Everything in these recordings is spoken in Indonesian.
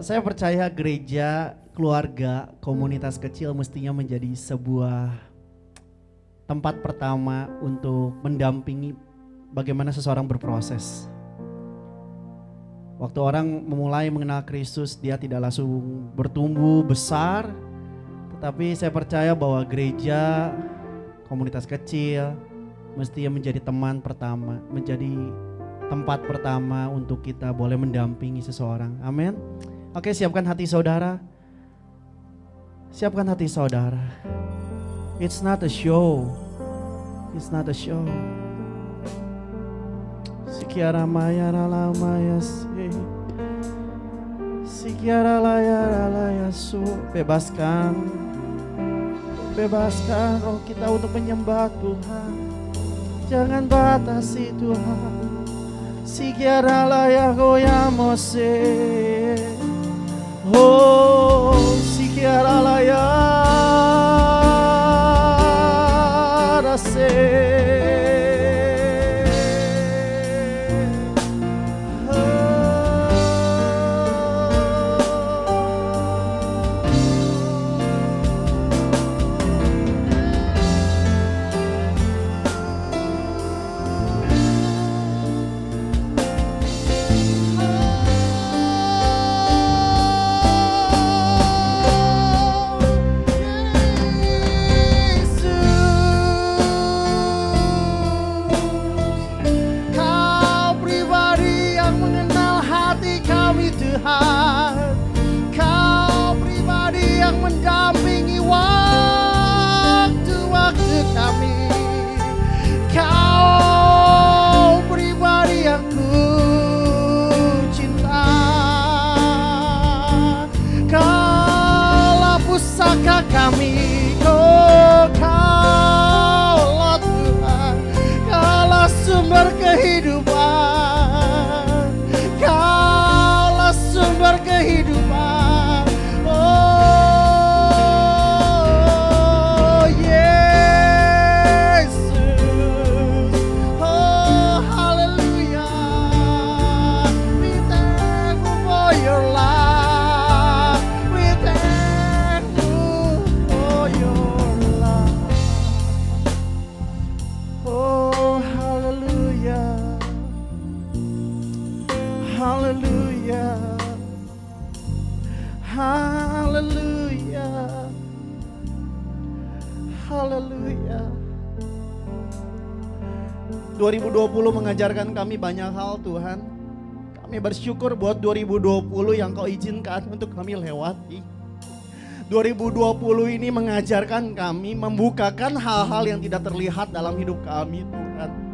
Saya percaya gereja, keluarga, komunitas kecil mestinya menjadi sebuah tempat pertama untuk mendampingi bagaimana seseorang berproses. Waktu orang memulai mengenal Kristus, dia tidak langsung bertumbuh besar, tetapi saya percaya bahwa gereja, komunitas kecil mestinya menjadi teman pertama, menjadi tempat pertama untuk kita boleh mendampingi seseorang. Amin. Oke, siapkan hati saudara. Siapkan hati saudara. It's not a show. It's not a show. Sikiara maya rala maya si. Sikiara laya rala su. Bebaskan. Bebaskan roh kita untuk menyembah Tuhan. Jangan batasi Tuhan. Sikiara laya goyamo se. Oh, sikiara laya rase. Kau pribadi yang mendampingi waktu-waktu kami. Kau pribadi yang ku cinta. Kaulah pusaka kami. Kaulah Tuhan. Kaulah sumber kehidupan. Sumber kehidupan. Oh Yesus. Oh hallelujah. We thank you for your love. We thank you for your love. Oh hallelujah. Hallelujah. Haleluya. Haleluya. 2020 mengajarkan kami banyak hal Tuhan. Kami bersyukur buat 2020 yang Kau izinkan untuk kami lewati. 2020 ini mengajarkan kami, membukakan hal-hal yang tidak terlihat dalam hidup kami Tuhan.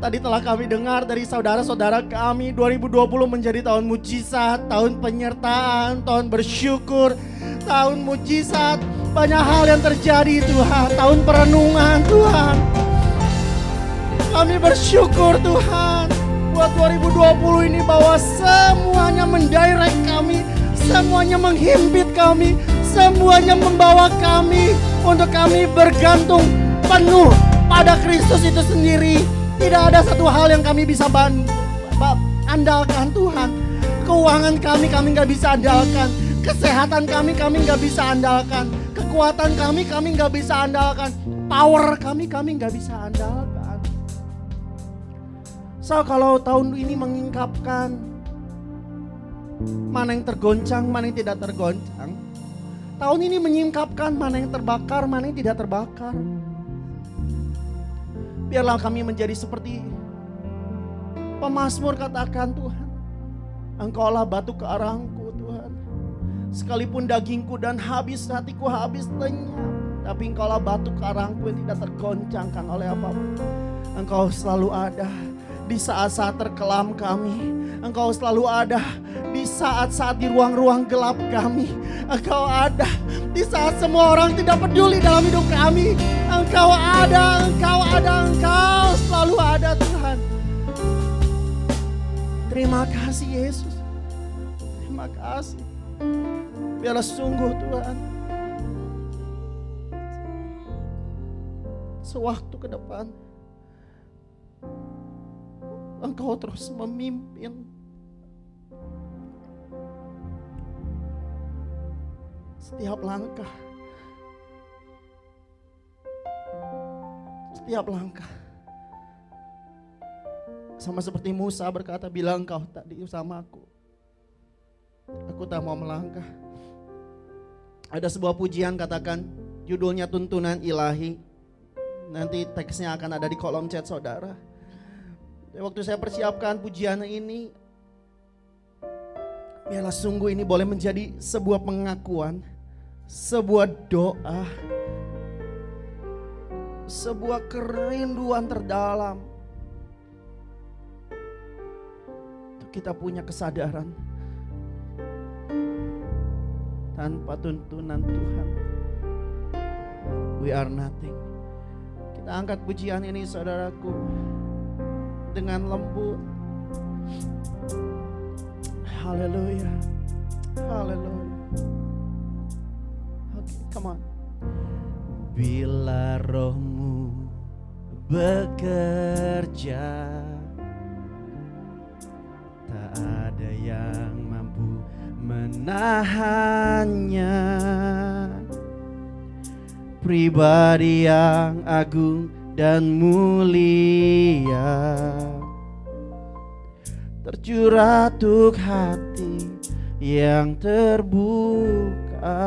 Tadi telah kami dengar dari saudara-saudara kami, 2020 menjadi tahun mujizat, tahun penyertaan, tahun bersyukur, tahun mujizat. Banyak hal yang terjadi Tuhan, tahun perenungan Tuhan. Kami bersyukur Tuhan buat 2020 ini bahwa semuanya mendirect kami, semuanya menghimpit kami, semuanya membawa kami untuk kami bergantung penuh pada Kristus itu sendiri. Tidak ada satu hal yang kami bisa andalkan Tuhan. Keuangan kami gak bisa andalkan. Kesehatan kami gak bisa andalkan. Kekuatan kami gak bisa andalkan. Power kami gak bisa andalkan. So kalau tahun ini mengingkapkan mana yang tergoncang, mana yang tidak tergoncang. Tahun ini menyingkapkan mana yang terbakar, mana yang tidak terbakar. Biarlah kami menjadi seperti pemazmur katakan Tuhan, Engkaulah batu kearangku Tuhan. Sekalipun dagingku dan habis hatiku habis lenyap, tapi Engkaulah batu kearangku yang tidak tergoncangkan oleh apapun. Engkau selalu ada di saat-saat terkelam kami. Engkau selalu ada di saat-saat di ruang-ruang gelap kami. Engkau ada di saat semua orang tidak peduli dalam hidup kami. Engkau ada, Engkau selalu ada Tuhan. Terima kasih Yesus. Terima kasih. Biarlah sungguh Tuhan, sewaktu ke depan Engkau terus memimpin Setiap langkah. Setiap langkah. Sama seperti Musa berkata, bilang kau tadi sama aku tak mau melangkah. Ada sebuah pujian, katakan judulnya Tuntunan Ilahi. Nanti teksnya akan ada di kolom chat saudara. Waktu saya persiapkan pujian ini, biarlah sungguh ini boleh menjadi sebuah pengakuan, sebuah doa, sebuah kerinduan terdalam. Untuk kita punya kesadaran, tanpa tuntunan Tuhan, we are nothing. Kita angkat pujian ini saudaraku dengan lembut. Haleluya. Haleluya. Oke, come on. Bila rohmu bekerja, tak ada yang mampu menahannya. Pribadi yang agung dan mulia, tercurah untuk hati yang terbuka.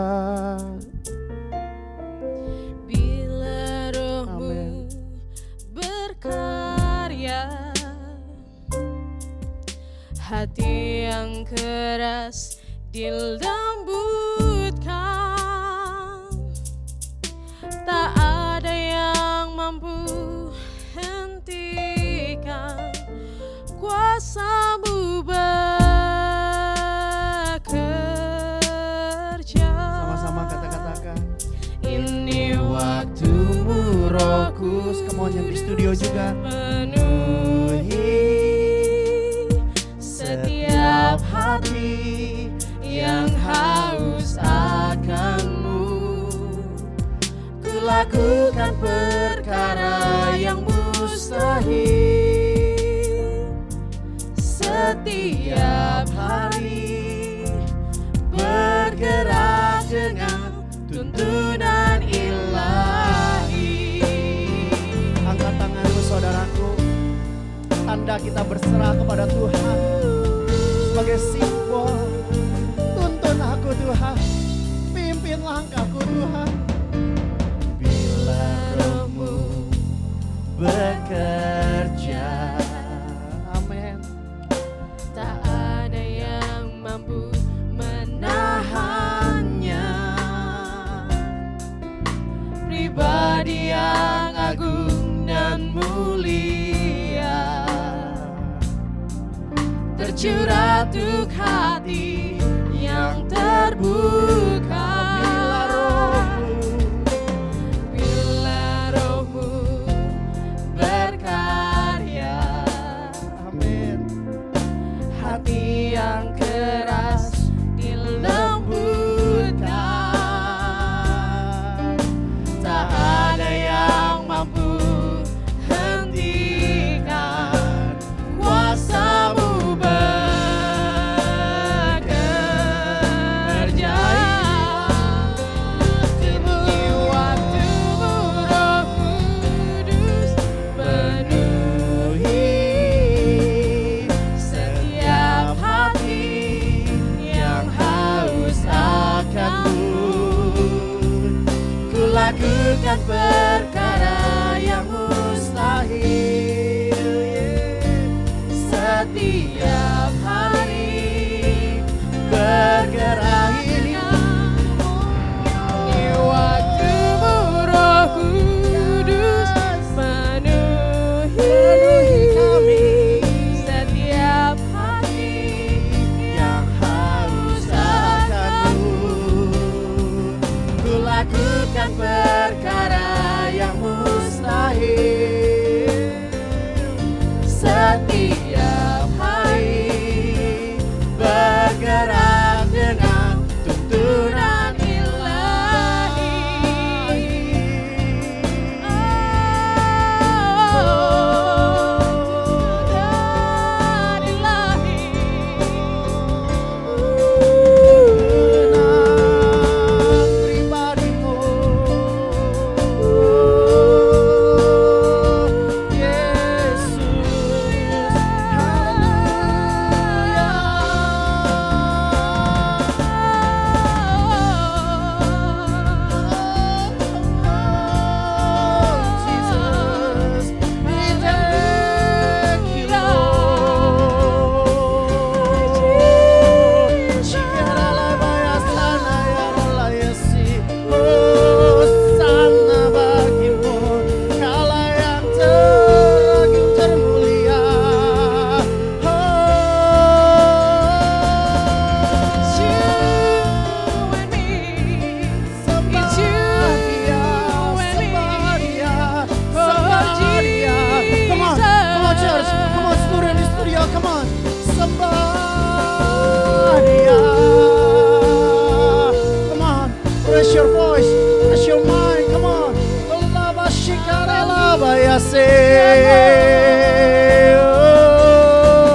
Bila rohmu berkarya, hati yang keras dilembutkan. Tak ada yang mampu hentikan kuasa-Mu bekerja. Sama-sama kata-katakan. Ini waktu-Mu Rohku, come on yang di studio juga. memenuhi setiap hati yang haus akan-Mu. Ku lakukan perkara yang mustahil setiap hari, bergerak dengan tuntunan ilahi. Angkat tanganmu saudaraku, tanda kita berserah kepada Tuhan sebagai simbol. Tuntun aku Tuhan, pimpin langkahku Tuhan. Bila rohmu bekerja, amin, Tak ada yang mampu menahannya. Pribadi yang agung dan mulia, tercurah untuk hati yang terbuka. Bila rohmu berkarya, amin. hati yang keras dilembutkan. Tak ada yang mampu hentikan kuasa-Mu bekerja. Ini waktu-Mu Roh Kudus penuhi setiap hati yang haus akan-Mu. Ku lakukan perkara yang mustahil setiap hari, bergerak ini waktu-Mu Roh Kudus penuhi kami setiap hati yang haus akan-Mu. Ku lakukan perkara yang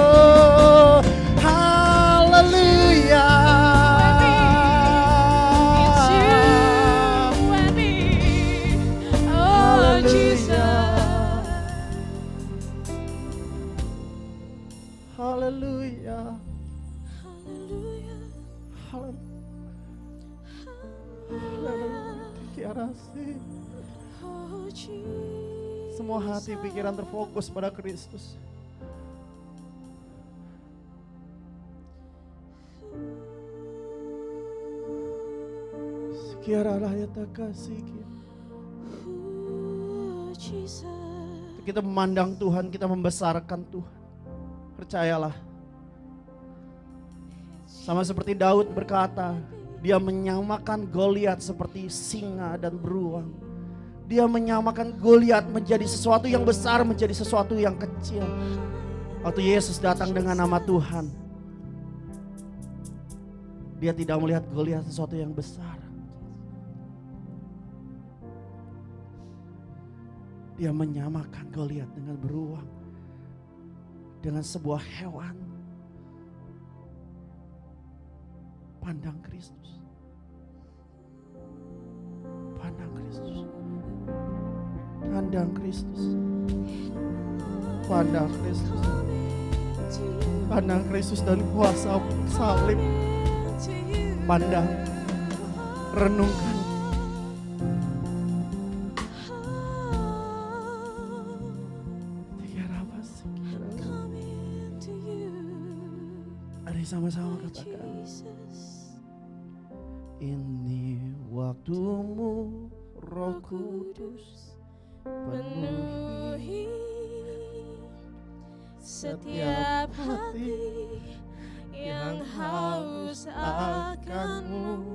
Oh, haleluya. It's you and me. Oh, Jesus. Haleluya. Hallelujah. Haleluya. Oh, Jesus. Semua hati pikiran terfokus pada Kristus. Sekiara raya tak kasih. Oh, Jesus. Kita memandang Tuhan, kita membesarkan Tuhan. Percayalah. Sama seperti Daud berkata, dia menyamakan Goliat seperti singa dan beruang. Dia menyamakan Goliat menjadi sesuatu yang besar, menjadi sesuatu yang kecil. Waktu Yesus datang dengan nama Tuhan, dia tidak melihat Goliat sesuatu yang besar. Dia menyamakan Goliat dengan beruang, dengan sebuah hewan. Pandang Kristus. Pandang Kristus. Pandang Kristus. Pandang Kristus. Pandang Kristus dan kuasa salib. Pandang. Renungkan. Mari sama-sama katakan. Ini waktumu, Roh Kudus, penuhi setiap hati yang haus akan-Mu.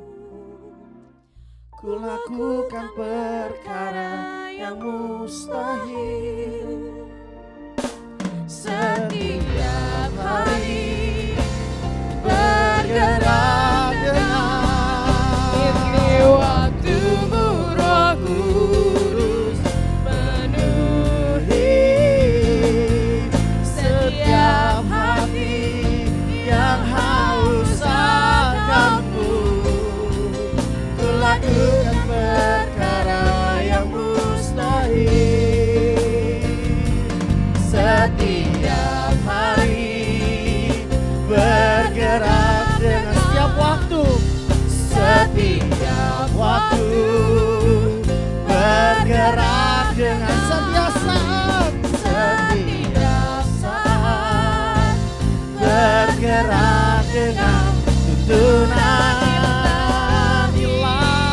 Ku lakukan perkara yang mustahil. Setiap hari bergerak dengan ini waktumu, Roh Kudus, penuhi setiap hati yang haus akan-Mu. Ku lakukan perkara yang mustahil. Setiap hari bergerak dengan setiap waktu. setiap Waktu bergerak dengan setiap saat. setiap saat Bergerak dengan tuntunan ilahi.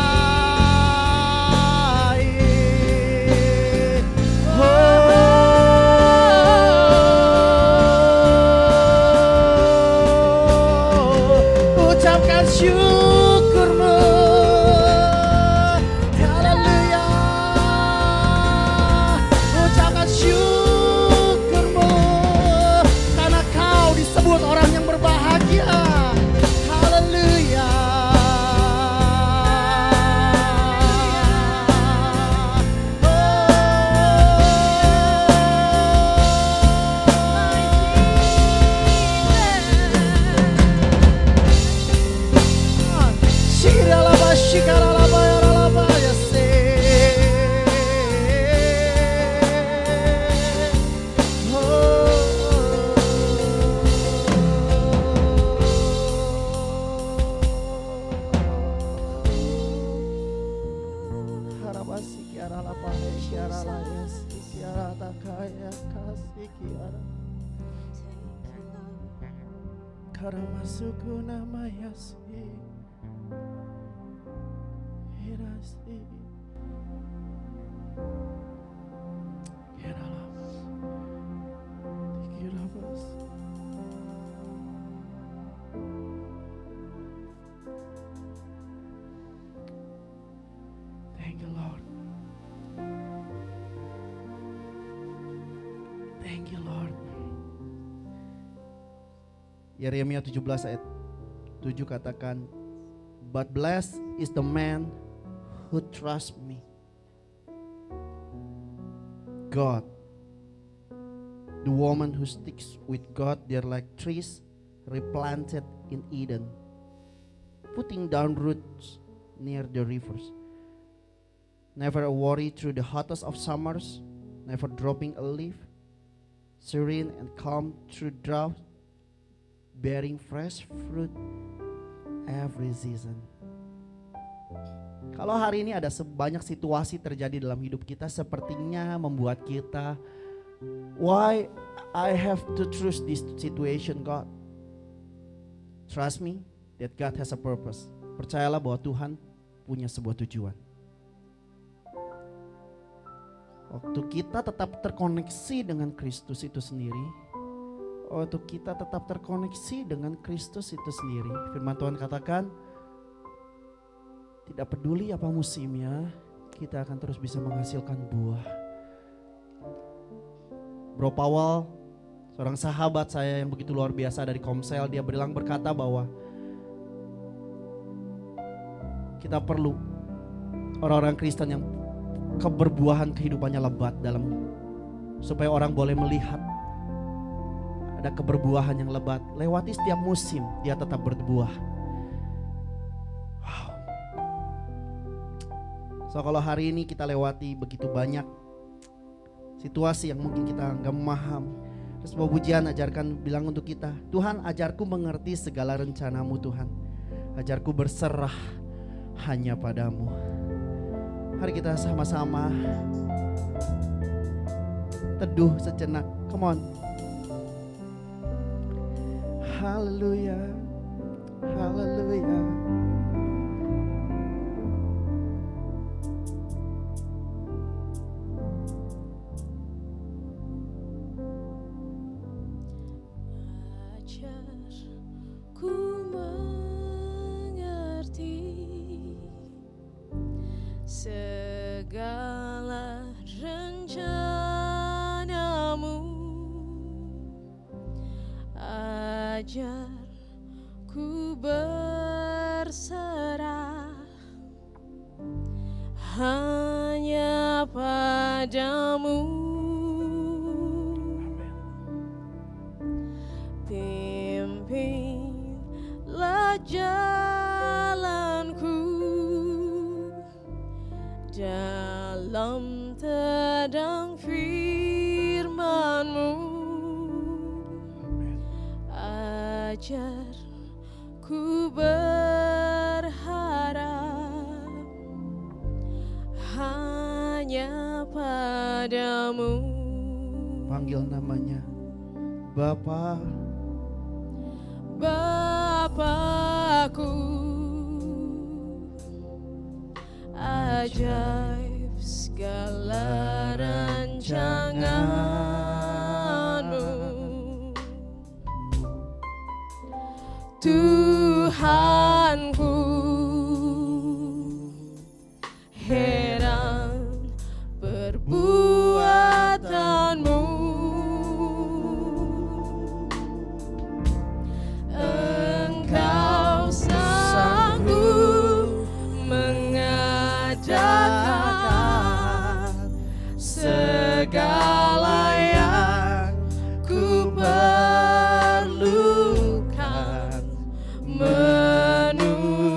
Ucapkan syukurmu. Haleluya. Ucapkan syukurmu karena kau disebut orang yang berbahagia. Haleluya. Shikalaba, shikalaba, yaralaba, yase. Harabasi kiara lapa, kiara layas, kiara takaya, kasih kiara. Karamasuku nama yasi. Hirasi. Kiara lapas. Kiara lapas. Thank you, Lord. Thank you, Lord. Yeremia 17 ayat 7 katakan, but blessed is the man who trusts me, God, The woman who sticks with God, they're like trees replanted in Eden, putting down roots near the rivers. Never a worry through the hottest of summers, never dropping a leaf, serene and calm through drought, bearing fresh fruit every season. Kalau hari ini ada sebanyak situasi terjadi dalam hidup kita, sepertinya membuat kita, why I have to trust this situation, God? Trust me that God has a purpose. Percayalah bahwa Tuhan punya sebuah tujuan. Waktu kita tetap terkoneksi dengan Kristus itu sendiri, waktu kita tetap terkoneksi dengan Kristus itu sendiri, firman Tuhan katakan, tidak peduli apa musimnya, kita akan terus bisa menghasilkan buah. Bro Powell, seorang sahabat saya yang begitu luar biasa dari Komsel, dia berkata bahwa kita perlu orang-orang Kristen yang keberbuahan kehidupannya lebat supaya orang boleh melihat ada keberbuahan yang lebat. Lewati setiap musim dia tetap berbuah. Wow. So kalau hari ini kita lewati begitu banyak situasi yang mungkin kita gak memaham, terus sebuah pujian ajarkan bilang untuk kita, Tuhan ajarku mengerti segala rencanamu Tuhan, ajarku berserah hanya padamu. Mari kita sama-sama teduh sejenak. Come on. Haleluya. Haleluya. Ajarku mengerti segala rencanamu, ajarku berserah hanya padamu. Pimpinlah jalanku dalam terang firman-Mu. Ajarku berharap hanya padamu. Panggil namanya Bapa. Bapakku, ajaib segala rancangan-Mu. Tuhanku, heran perbuatan-Mu. Engkau sanggup mengadakan segala yang ku perlukan menurut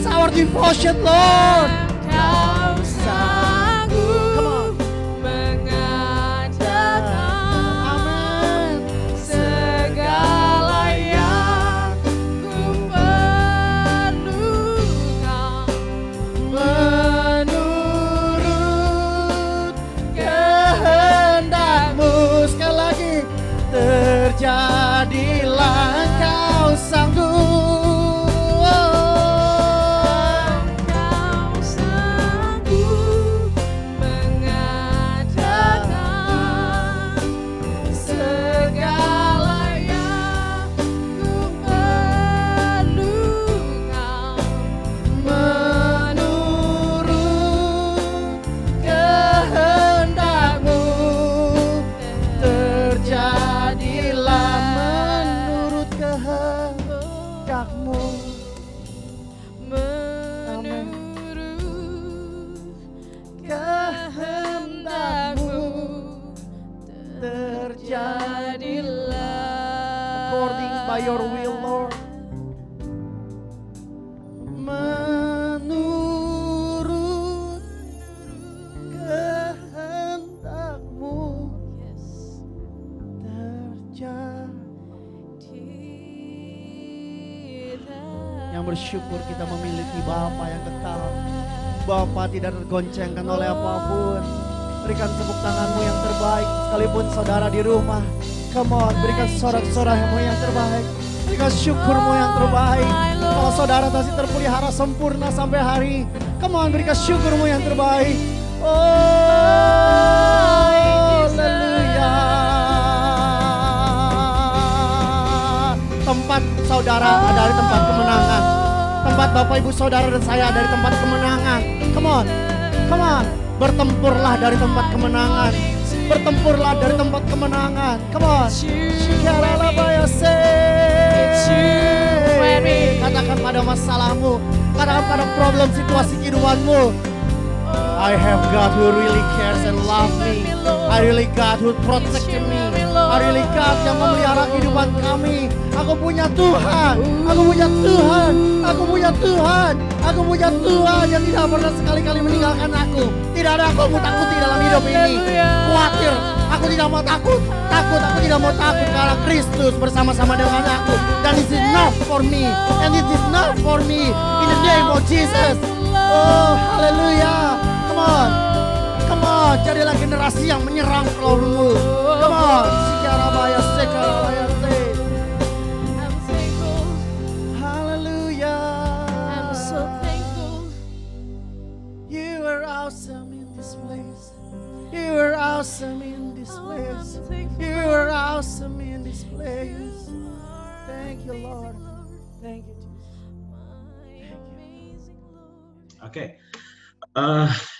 our devotion, Lord. Kau sanggup mengadakan segala yang ku perlukan menurut kehendak-Mu. Sekali lagi, terjadilah Kau sanggup. Kau sanggup mengadakan segala yang ku perlukan Menurut kehendak-Mu, terjadilah menurut kehendak-Mu. menurut kehendak-Mu terjadilah According by your will, Lord. Menurut kehendak-Mu terjadi. Yang bersyukur kita memiliki Bapa yang kekal. Bapa tidak tergoncangkan oleh apapun. Berikan tepuk tanganmu yang terbaik. Sekalipun saudara di rumah, come on, berikan sorak-sorakmu yang terbaik. Berikan syukurmu yang terbaik. Kalau saudara masih terpelihara sempurna sampai hari, come on, berikan syukurmu yang terbaik. Oh, haleluya. Tempat saudara ada di tempat kemenangan. Tempat Bapak Ibu Saudara dan saya dari tempat kemenangan. Come on, come on. Bertempurlah dari tempat kemenangan. Bertempurlah dari tempat kemenangan. Come on. Katakan pada masalahmu, katakan pada problem situasi kehidupanmu. I have God who really cares and love me. I really God who protect me. I really God yang memelihara kehidupan kami. Aku punya Tuhan, aku punya Tuhan, aku punya Tuhan, aku punya Tuhan yang tidak pernah sekali-kali meninggalkan aku. Tidak ada aku mau takuti dalam hidup ini. Khawatir, aku tidak mau takut, aku tidak mau takut karena Kristus bersama-sama dengan aku. Dan it is enough for me, and it is enough for me in the name of Jesus. Oh, haleluya. Come on, come on, jadilah generasi yang menyerang keluarmu. Come on, Sikarabaya Sekarabaya. I'm thankful, Hallelujah. I'm so thankful. You are awesome in this place. You are awesome in this place. You are awesome in this place. Thank you, Lord. Thank you, Jesus. Oke.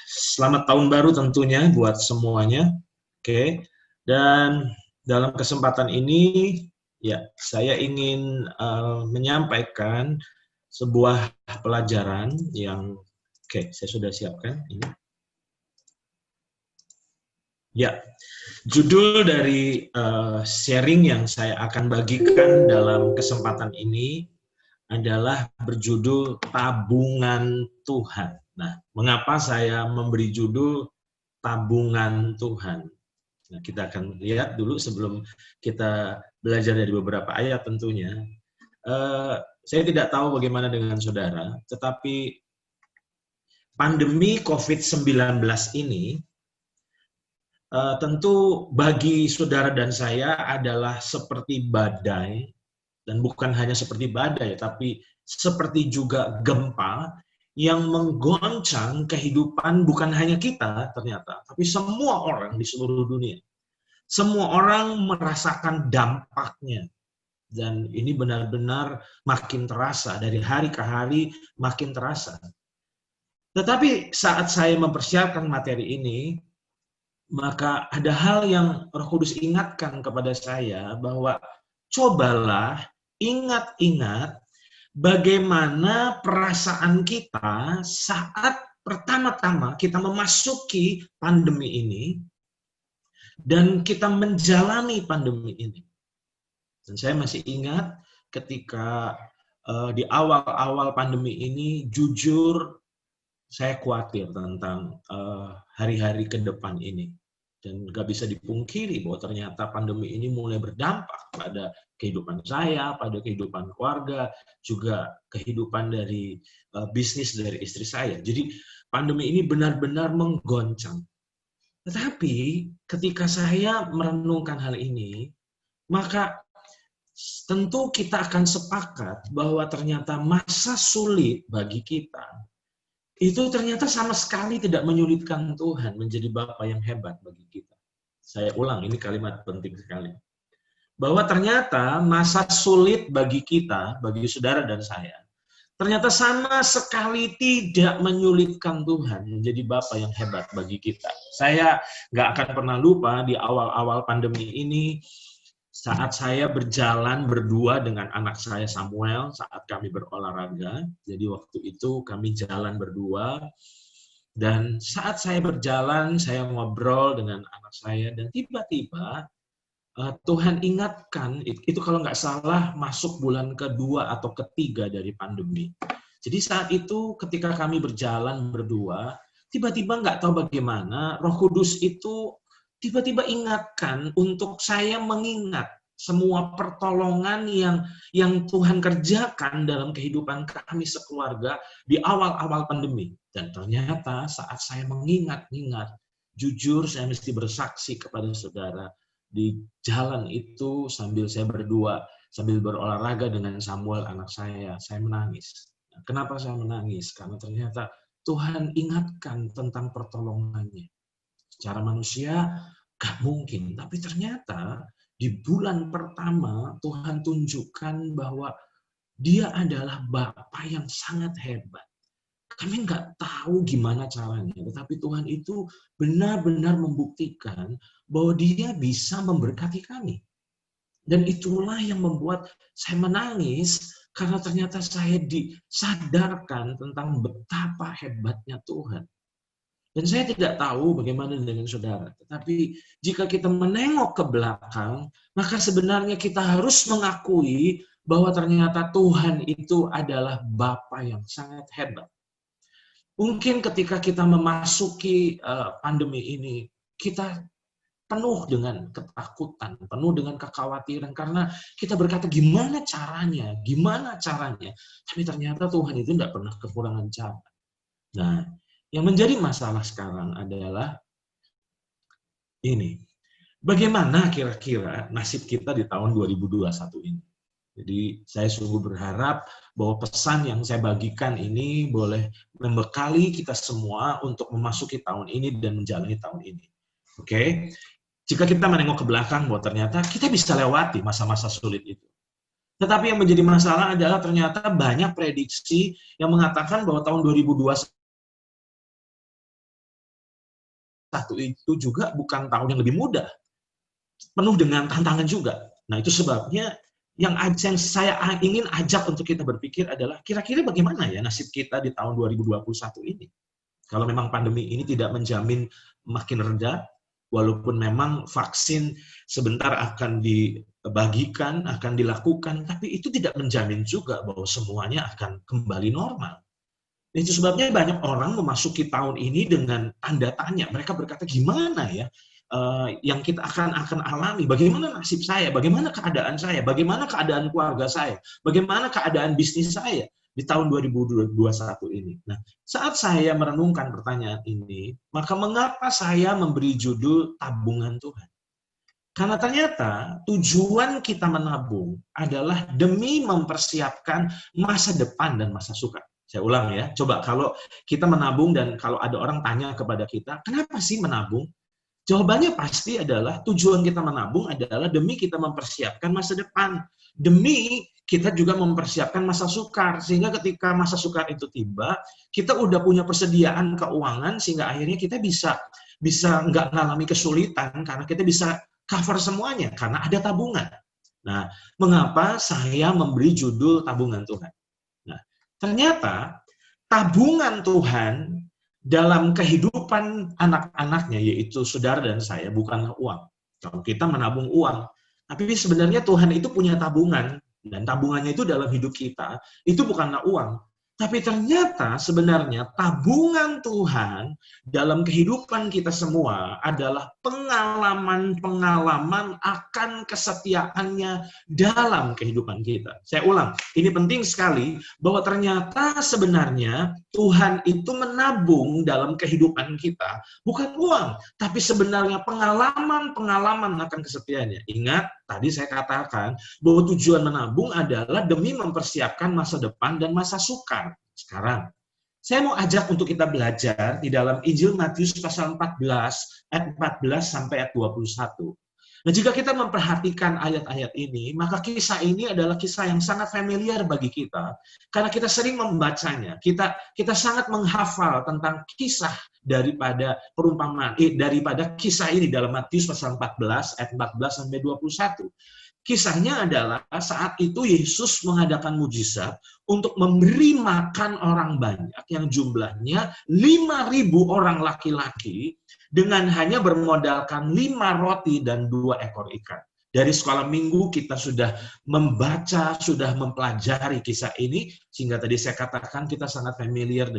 Selamat tahun baru tentunya buat semuanya. Oke. Dan dalam kesempatan ini ya, saya ingin menyampaikan sebuah pelajaran yang saya sudah siapkan ini. Ya, judul dari sharing yang saya akan bagikan dalam kesempatan ini adalah berjudul Tabungan Tuhan. Nah, mengapa saya memberi judul Tabungan Tuhan? Nah, kita akan lihat dulu sebelum kita belajar dari beberapa ayat tentunya. Saya tidak tahu bagaimana dengan saudara, tetapi pandemi COVID-19 ini tentu bagi saudara dan saya adalah seperti badai, dan bukan hanya seperti badai, tapi seperti juga gempa yang menggoncang kehidupan bukan hanya kita ternyata, tapi semua orang di seluruh dunia. Semua orang merasakan dampaknya. Dan ini benar-benar makin terasa, dari hari ke hari makin terasa. Tetapi saat saya mempersiapkan materi ini, maka ada hal yang Roh Kudus ingatkan kepada saya bahwa cobalah ingat-ingat bagaimana perasaan kita saat pertama-tama kita memasuki pandemi ini dan kita menjalani pandemi ini. Dan saya masih ingat ketika di awal-awal pandemi ini jujur saya khawatir tentang hari-hari ke depan ini. Dan nggak bisa dipungkiri bahwa ternyata pandemi ini mulai berdampak pada kehidupan saya, pada kehidupan keluarga, juga kehidupan dari bisnis dari istri saya. Jadi pandemi ini benar-benar menggoncang. Tetapi ketika saya merenungkan hal ini, maka tentu kita akan sepakat bahwa ternyata masa sulit bagi kita itu ternyata sama sekali tidak menyulitkan Tuhan menjadi Bapa yang hebat bagi kita. Saya ulang, ini kalimat penting sekali. Bahwa ternyata masa sulit bagi kita, bagi saudara dan saya, ternyata sama sekali tidak menyulitkan Tuhan menjadi Bapa yang hebat bagi kita. Saya nggak akan pernah lupa di awal-awal pandemi ini, saat saya berjalan berdua dengan anak saya Samuel saat kami berolahraga. Jadi waktu itu kami jalan berdua. Dan saat saya berjalan, saya ngobrol dengan anak saya. Dan tiba-tiba Tuhan ingatkan, itu kalau nggak salah masuk bulan kedua atau ketiga dari pandemi. Jadi saat itu ketika kami berjalan berdua, tiba-tiba nggak tahu bagaimana Roh Kudus itu tiba-tiba ingatkan untuk saya mengingat semua pertolongan yang Tuhan kerjakan dalam kehidupan kami sekeluarga di awal-awal pandemi. Dan ternyata saat saya mengingat-ingat, jujur saya mesti bersaksi kepada saudara, di jalan itu sambil saya berdua, sambil berolahraga dengan Samuel anak saya menangis. Kenapa saya menangis? Karena ternyata Tuhan ingatkan tentang pertolongannya. Secara manusia gak mungkin, tapi ternyata di bulan pertama Tuhan tunjukkan bahwa Dia adalah Bapa yang sangat hebat. Kami nggak tahu gimana caranya, tetapi Tuhan itu benar-benar membuktikan bahwa Dia bisa memberkati kami. Dan itulah yang membuat saya menangis, karena ternyata saya disadarkan tentang betapa hebatnya Tuhan. Dan saya tidak tahu bagaimana dengan saudara. Tetapi jika kita menengok ke belakang, maka sebenarnya kita harus mengakui bahwa ternyata Tuhan itu adalah Bapa yang sangat hebat. Mungkin ketika kita memasuki pandemi ini, kita penuh dengan ketakutan, penuh dengan kekhawatiran. Karena kita berkata, gimana caranya? Gimana caranya? Tapi ternyata Tuhan itu tidak pernah kekurangan cara. Nah, yang menjadi masalah sekarang adalah ini. Bagaimana kira-kira nasib kita di tahun 2021 ini? Jadi saya sungguh berharap bahwa pesan yang saya bagikan ini boleh membekali kita semua untuk memasuki tahun ini dan menjalani tahun ini. Oke? Jika kita menengok ke belakang bahwa ternyata kita bisa lewati masa-masa sulit itu. Tetapi yang menjadi masalah adalah ternyata banyak prediksi yang mengatakan bahwa tahun 2021 itu juga bukan tahun yang lebih mudah, penuh dengan tantangan juga. Nah, itu sebabnya yang saya ingin ajak untuk kita berpikir adalah kira-kira bagaimana ya nasib kita di tahun 2021 ini. Kalau memang pandemi ini tidak menjamin makin rendah, walaupun memang vaksin sebentar akan dibagikan, akan dilakukan, tapi itu tidak menjamin juga bahwa semuanya akan kembali normal. Itu sebabnya banyak orang memasuki tahun ini dengan tanda tanya. Mereka berkata, gimana ya yang kita akan alami? Bagaimana nasib saya? Bagaimana keadaan saya? Bagaimana keadaan keluarga saya? Bagaimana keadaan bisnis saya di tahun 2021 ini? Nah, saat saya merenungkan pertanyaan ini, maka mengapa saya memberi judul Tabungan Tuhan? Karena ternyata tujuan kita menabung adalah demi mempersiapkan masa depan dan masa suka. Saya ulang ya, coba kalau kita menabung dan kalau ada orang tanya kepada kita, kenapa sih menabung? Jawabannya pasti adalah tujuan kita menabung adalah demi kita mempersiapkan masa depan. Demi kita juga mempersiapkan masa sukar. Sehingga ketika masa sukar itu tiba, kita udah punya persediaan keuangan sehingga akhirnya kita bisa nggak mengalami kesulitan karena kita bisa cover semuanya karena ada tabungan. Nah, mengapa saya memberi judul Tabungan Tuhan? Ternyata tabungan Tuhan dalam kehidupan anak-anaknya, yaitu saudara dan saya, bukanlah uang. Kalau kita menabung uang, tapi sebenarnya Tuhan itu punya tabungan Dan tabungannya itu dalam hidup kita, itu bukanlah uang. Tapi ternyata sebenarnya tabungan Tuhan dalam kehidupan kita semua adalah pengalaman-pengalaman akan kesetiaannya dalam kehidupan kita. Saya ulang, ini penting sekali bahwa ternyata sebenarnya Tuhan itu menabung dalam kehidupan kita, bukan uang, tapi sebenarnya pengalaman-pengalaman akan kesetiaannya. Ingat, tadi saya katakan bahwa tujuan menabung adalah demi mempersiapkan masa depan dan masa sukar. Sekarang, saya mau ajak untuk kita belajar di dalam Injil Matius pasal 14, ayat 14 sampai ayat 21. Nah, jika kita memperhatikan ayat-ayat ini, maka kisah ini adalah kisah yang sangat familiar bagi kita, karena kita sering membacanya. Kita sangat menghafal tentang kisah daripada perumpamaan, daripada kisah ini dalam Matius pasal 14, ayat 14 sampai 21. Kisahnya adalah saat itu Yesus mengadakan mujizat untuk memberi makan orang banyak yang jumlahnya 5.000 orang laki-laki dengan hanya bermodalkan 5 roti dan 2 ekor ikan. Dari sekolah minggu kita sudah membaca, sudah mempelajari kisah ini, sehingga tadi saya katakan kita sangat familiar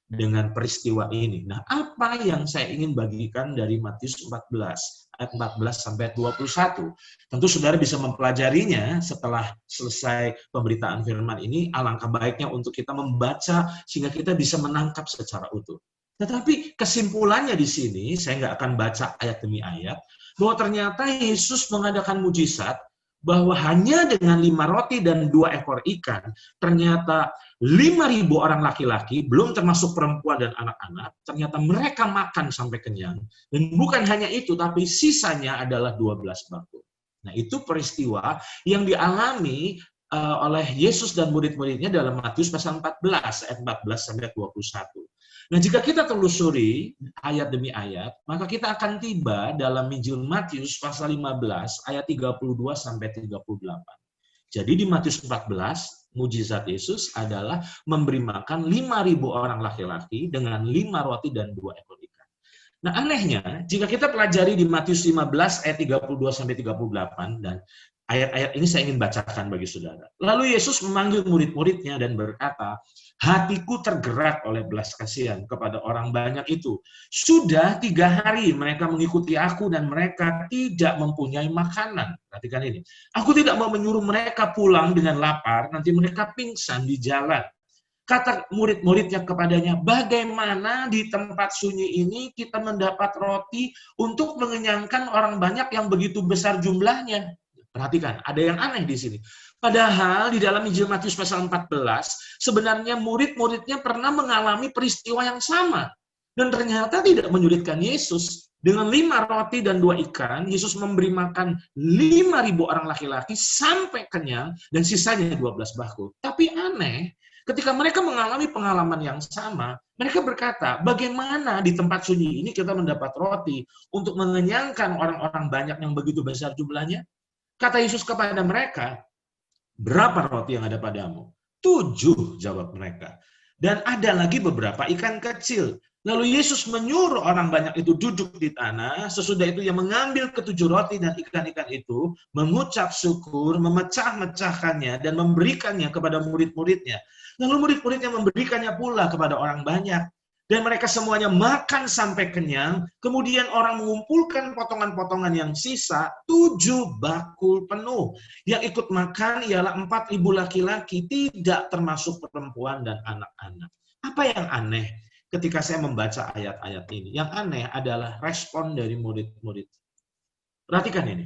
dengan peristiwa ini. Nah, apa yang saya ingin bagikan dari Matius 14, ayat 14 sampai 21. Tentu saudara bisa mempelajarinya setelah selesai pemberitaan firman ini, alangkah baiknya untuk kita membaca sehingga kita bisa menangkap secara utuh. Tetapi kesimpulannya di sini, saya nggak akan baca ayat demi ayat, bahwa ternyata Yesus mengadakan mujizat bahwa hanya dengan 5 roti dan 2 ekor ikan, ternyata 5.000 orang laki-laki, belum termasuk perempuan dan anak-anak, ternyata mereka makan sampai kenyang. Dan bukan hanya itu, tapi sisanya adalah 12 bakul. Nah, itu peristiwa yang dialami oleh Yesus dan murid-muridnya dalam Matius pasal 14, ayat 14 sampai 21. Nah, jika kita telusuri ayat demi ayat, maka kita akan tiba dalam Injil Matius pasal 15, ayat 32 sampai 38. Jadi di Matius 14, mujizat Yesus adalah memberi makan 5.000 orang laki-laki dengan 5 roti dan 2 ekor ikan. Nah, anehnya, jika kita pelajari di Matius 15 ayat 32 sampai 38, dan ayat-ayat ini saya ingin bacakan bagi saudara. Lalu Yesus memanggil murid-muridnya dan berkata, hatiku tergerak oleh belas kasihan kepada orang banyak itu. Sudah 3 hari mereka mengikuti aku dan mereka tidak mempunyai makanan. Perhatikan ini. Aku tidak mau menyuruh mereka pulang dengan lapar, nanti mereka pingsan di jalan. Kata murid-muridnya kepadanya, bagaimana di tempat sunyi ini kita mendapat roti untuk mengenyangkan orang banyak yang begitu besar jumlahnya? Perhatikan, ada yang aneh di sini. Padahal di dalam Injil Matius pasal 14, sebenarnya murid-muridnya pernah mengalami peristiwa yang sama. Dan ternyata tidak menyulitkan Yesus. Dengan 5 roti dan 2 ikan, Yesus memberi makan 5.000 orang laki-laki sampai kenyang, dan sisanya 12 bakul. Tapi aneh, ketika mereka mengalami pengalaman yang sama, mereka berkata, bagaimana di tempat sunyi ini kita mendapat roti untuk mengenyangkan orang-orang banyak yang begitu besar jumlahnya? Kata Yesus kepada mereka, berapa roti yang ada padamu? 7, jawab mereka. Dan ada lagi beberapa ikan kecil. Lalu Yesus menyuruh orang banyak itu duduk di tanah. Sesudah itu ia mengambil ke-7 roti dan ikan-ikan itu, mengucap syukur, memecah-mecahkannya, dan memberikannya kepada murid-muridnya. Lalu murid-muridnya memberikannya pula kepada orang banyak. Dan mereka semuanya makan sampai kenyang, kemudian orang mengumpulkan potongan-potongan yang sisa, 7 bakul penuh. Yang ikut makan ialah 4.000 laki-laki, tidak termasuk perempuan dan anak-anak. Apa yang aneh ketika saya membaca ayat-ayat ini? Yang aneh adalah respon dari murid-murid. Perhatikan ini.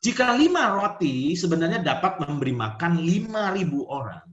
Jika 5 roti sebenarnya dapat memberi makan 5.000 orang,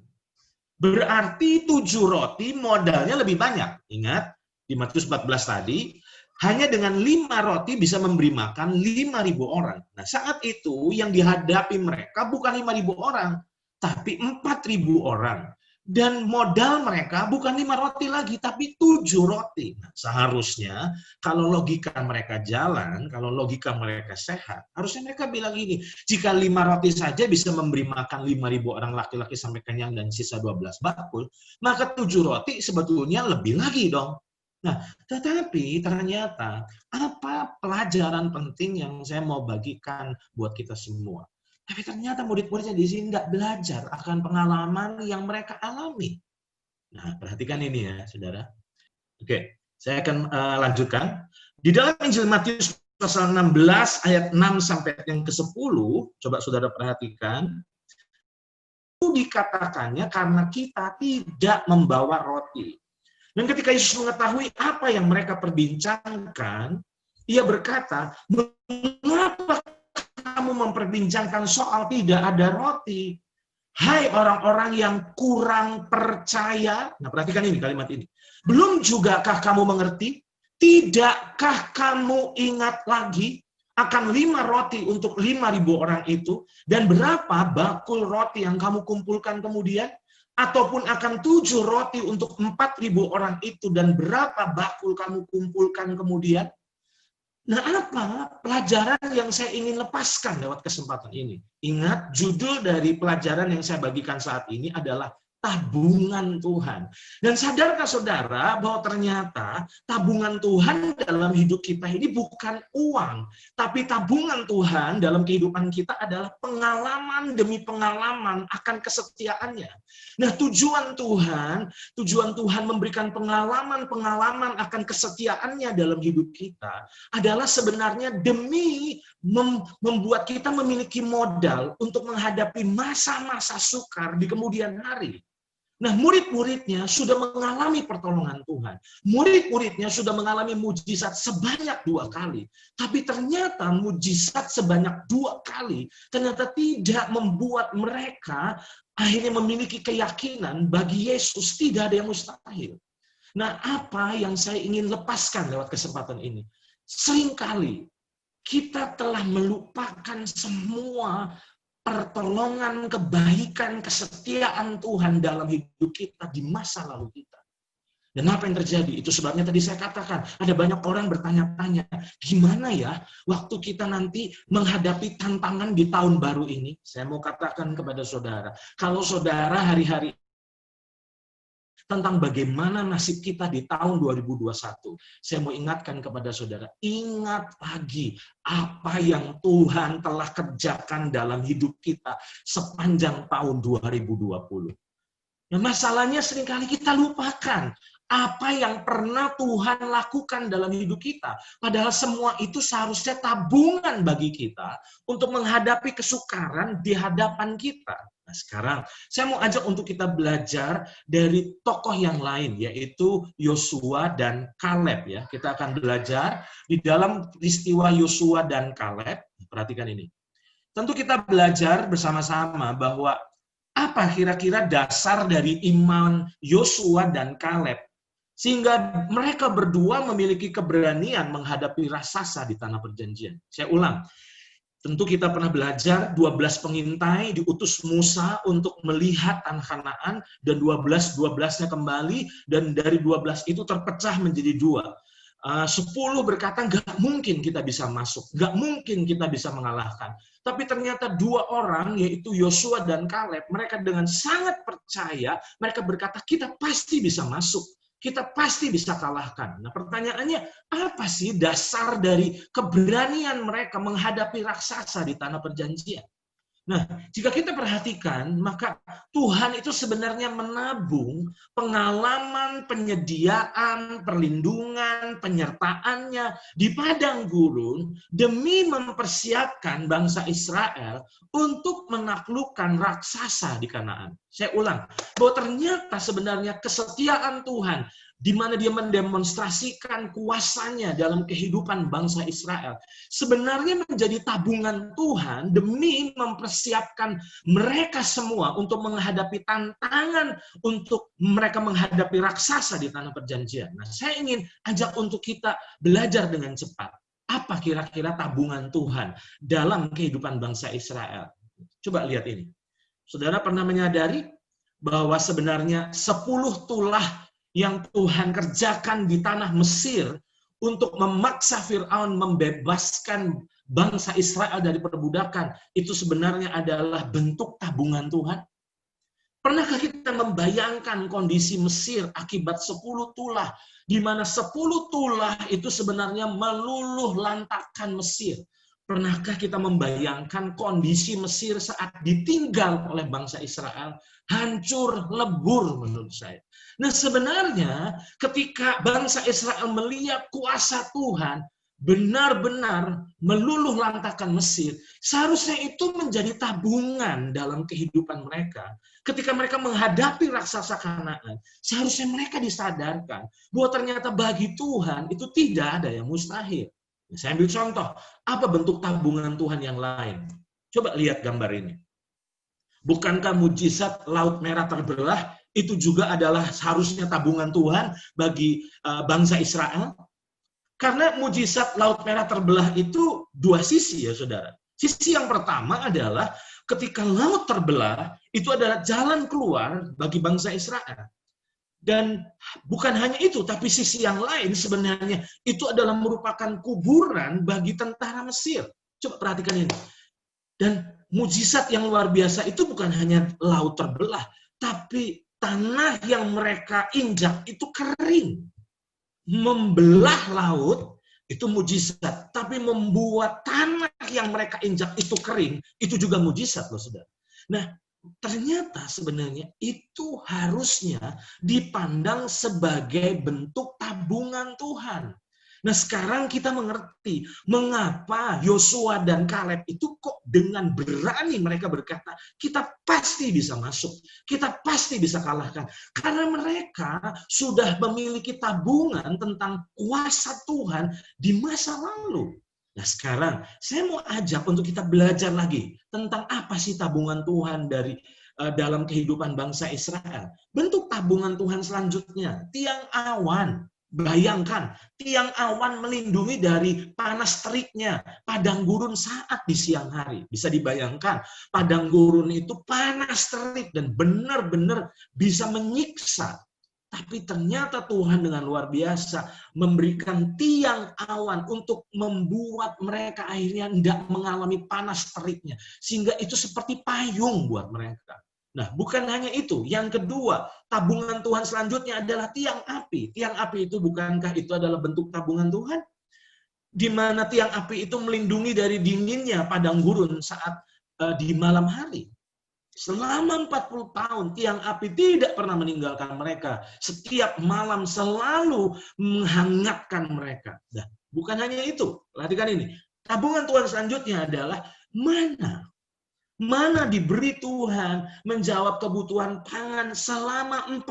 berarti 7 roti modalnya lebih banyak. Ingat, di Matius 14 tadi, hanya dengan 5 roti bisa memberi makan 5.000 orang. Nah, saat itu yang dihadapi mereka bukan 5.000 orang, tapi 4.000 orang. Dan modal mereka bukan 5 roti lagi, tapi 7 roti. Nah, seharusnya kalau logika mereka jalan, kalau logika mereka sehat, harusnya mereka bilang gini, jika 5 roti saja bisa memberi makan 5.000 orang laki-laki sampai kenyang dan sisa 12 bakul, maka 7 roti sebetulnya lebih lagi dong. Nah, tetapi ternyata apa pelajaran penting yang saya mau bagikan buat kita semua? Tapi ternyata murid-muridnya di sini nggak belajar akan pengalaman yang mereka alami. Nah, perhatikan ini ya, saudara. Oke, saya akan lanjutkan. Di dalam Injil Matius pasal 16 ayat 6 sampai yang ke-10, coba saudara perhatikan. Itu dikatakannya karena kita tidak membawa roti. Dan ketika Yesus mengetahui apa yang mereka perbincangkan, ia berkata, mengapa kamu memperbincangkan soal tidak ada roti? Hai orang-orang yang kurang percaya. Nah, perhatikan ini kalimat ini. Belum jugakah kamu mengerti? Tidakkah kamu ingat lagi akan 5 roti untuk 5.000 orang itu? Dan berapa bakul roti yang kamu kumpulkan kemudian? Ataupun akan 7 roti untuk 4.000 orang itu, dan berapa bakul kamu kumpulkan kemudian? Nah, apa pelajaran yang saya ingin lepaskan lewat kesempatan ini? Ingat, judul dari pelajaran yang saya bagikan saat ini adalah tabungan Tuhan. Dan sadarkah saudara bahwa ternyata tabungan Tuhan dalam hidup kita ini bukan uang, tapi tabungan Tuhan dalam kehidupan kita adalah pengalaman demi pengalaman akan kesetiaannya. Nah, tujuan Tuhan memberikan pengalaman-pengalaman akan kesetiaannya dalam hidup kita adalah sebenarnya demi membuat kita memiliki modal untuk menghadapi masa-masa sukar di kemudian hari. Nah, murid-muridnya sudah mengalami pertolongan Tuhan. Murid-muridnya sudah mengalami mujizat sebanyak 2 kali. Tapi ternyata mujizat sebanyak 2 kali ternyata tidak membuat mereka akhirnya memiliki keyakinan bagi Yesus tidak ada yang mustahil. Nah, apa yang saya ingin lepaskan lewat kesempatan ini? Seringkali kita telah melupakan semua pertolongan, kebaikan, kesetiaan Tuhan dalam hidup kita di masa lalu kita. Dan apa yang terjadi? Itu sebabnya tadi saya katakan, ada banyak orang bertanya-tanya, gimana ya waktu kita nanti menghadapi tantangan di tahun baru ini? Saya mau katakan kepada saudara, kalau saudara hari-hari tentang bagaimana nasib kita di tahun 2021. Saya mau ingatkan kepada saudara, ingat lagi apa yang Tuhan telah kerjakan dalam hidup kita sepanjang tahun 2020. Nah, masalahnya seringkali kita lupakan apa yang pernah Tuhan lakukan dalam hidup kita. Padahal semua itu seharusnya tabungan bagi kita untuk menghadapi kesukaran di hadapan kita. Nah, sekarang saya mau ajak untuk kita belajar dari tokoh yang lain, yaitu Yosua dan Kaleb. Ya, kita akan belajar di dalam peristiwa Yosua dan Kaleb. Perhatikan ini. Tentu kita belajar bersama-sama bahwa apa kira-kira dasar dari iman Yosua dan Kaleb sehingga mereka berdua memiliki keberanian menghadapi raksasa di tanah perjanjian. Saya ulang. Tentu kita pernah belajar 12 pengintai diutus Musa untuk melihat tanah Kanaan, dan 12-12-nya kembali, dan dari 12 itu terpecah menjadi 2. 10 berkata nggak mungkin kita bisa masuk, nggak mungkin kita bisa mengalahkan. Tapi ternyata 2 orang, yaitu Yosua dan Kaleb, mereka dengan sangat percaya, mereka berkata kita pasti bisa masuk. Kita pasti bisa kalahkan. Nah, pertanyaannya, apa sih dasar dari keberanian mereka menghadapi raksasa di tanah perjanjian? Nah, jika kita perhatikan, maka Tuhan itu sebenarnya menabung pengalaman, penyediaan, perlindungan, penyertaannya di padang gurun demi mempersiapkan bangsa Israel untuk menaklukkan raksasa di Kanaan. Saya ulang, bahwa ternyata sebenarnya kesetiaan Tuhan di mana dia mendemonstrasikan kuasanya dalam kehidupan bangsa Israel, sebenarnya menjadi tabungan Tuhan demi mempersiapkan mereka semua untuk menghadapi tantangan untuk mereka menghadapi raksasa di tanah perjanjian. Nah, saya ingin ajak untuk kita belajar dengan cepat. Apa kira-kira tabungan Tuhan dalam kehidupan bangsa Israel? Coba lihat ini. Saudara pernah menyadari bahwa sebenarnya 10 tulah yang Tuhan kerjakan di tanah Mesir untuk memaksa Firaun membebaskan bangsa Israel dari perbudakan, itu sebenarnya adalah bentuk tabungan Tuhan? Pernahkah kita membayangkan kondisi Mesir akibat 10 tulah, di mana 10 tulah itu sebenarnya meluluh lantakkan Mesir? Pernahkah kita membayangkan kondisi Mesir saat ditinggal oleh bangsa Israel? Hancur lebur menurut saya. Nah sebenarnya ketika bangsa Israel melihat kuasa Tuhan benar-benar meluluh lantakan Mesir, seharusnya itu menjadi tabungan dalam kehidupan mereka. Ketika mereka menghadapi raksasa Kanaan, seharusnya mereka disadarkan bahwa ternyata bagi Tuhan itu tidak ada yang mustahil. Saya ambil contoh, apa bentuk tabungan Tuhan yang lain? Coba lihat gambar ini. Bukankah mujizat Laut Merah terbelah itu juga adalah seharusnya tabungan Tuhan bagi bangsa Israel? Karena mujizat Laut Merah terbelah itu dua sisi ya saudara. Sisi yang pertama adalah ketika laut terbelah, itu adalah jalan keluar bagi bangsa Israel. Dan bukan hanya itu, tapi sisi yang lain sebenarnya itu adalah merupakan kuburan bagi tentara Mesir. Coba perhatikan ini. Dan mujizat yang luar biasa itu bukan hanya laut terbelah, tapi tanah yang mereka injak itu kering. Membelah laut itu mujizat, tapi membuat tanah yang mereka injak itu kering, itu juga mujizat loh saudara. Nah, ternyata sebenarnya itu harusnya dipandang sebagai bentuk tabungan Tuhan. Nah sekarang kita mengerti mengapa Yosua dan Kaleb itu kok dengan berani mereka berkata, kita pasti bisa masuk, kita pasti bisa kalahkan. Karena mereka sudah memiliki tabungan tentang kuasa Tuhan di masa lalu. Nah sekarang saya mau ajak untuk kita belajar lagi tentang apa sih tabungan Tuhan dari dalam kehidupan bangsa Israel. Bentuk tabungan Tuhan selanjutnya, tiang awan. Bayangkan, tiang awan melindungi dari panas teriknya padang gurun saat di siang hari. Bisa dibayangkan, padang gurun itu panas terik dan benar-benar bisa menyiksa. Tapi ternyata Tuhan dengan luar biasa memberikan tiang awan untuk membuat mereka akhirnya tidak mengalami panas teriknya. Sehingga itu seperti payung buat mereka. Nah, bukan hanya itu. Yang kedua, tabungan Tuhan selanjutnya adalah tiang api. Tiang api itu bukankah itu adalah bentuk tabungan Tuhan? Di mana tiang api itu melindungi dari dinginnya padang gurun saat di malam hari. Selama 40 tahun, tiang api tidak pernah meninggalkan mereka. Setiap malam selalu menghangatkan mereka. Nah, bukan hanya itu. Perhatikan ini. Tabungan Tuhan selanjutnya adalah mana? Mana diberi Tuhan menjawab kebutuhan pangan selama 40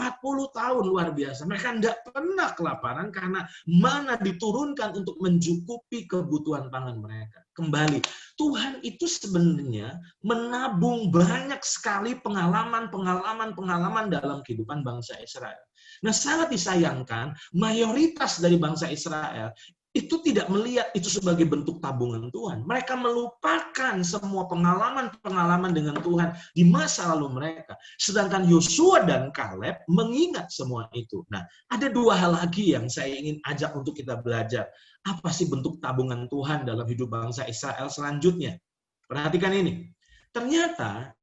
tahun luar biasa. Mereka tidak pernah kelaparan karena mana diturunkan untuk mencukupi kebutuhan pangan mereka. Kembali, Tuhan itu sebenarnya menabung banyak sekali pengalaman dalam kehidupan bangsa Israel. Nah, sangat disayangkan mayoritas dari bangsa Israel itu tidak melihat itu sebagai bentuk tabungan Tuhan. Mereka melupakan semua pengalaman dengan Tuhan di masa lalu mereka. Sedangkan Yosua dan Kaleb mengingat semua itu. Nah, ada dua hal lagi yang saya ingin ajak untuk kita belajar. Apa sih bentuk tabungan Tuhan dalam hidup bangsa Israel selanjutnya? Perhatikan ini. Ternyata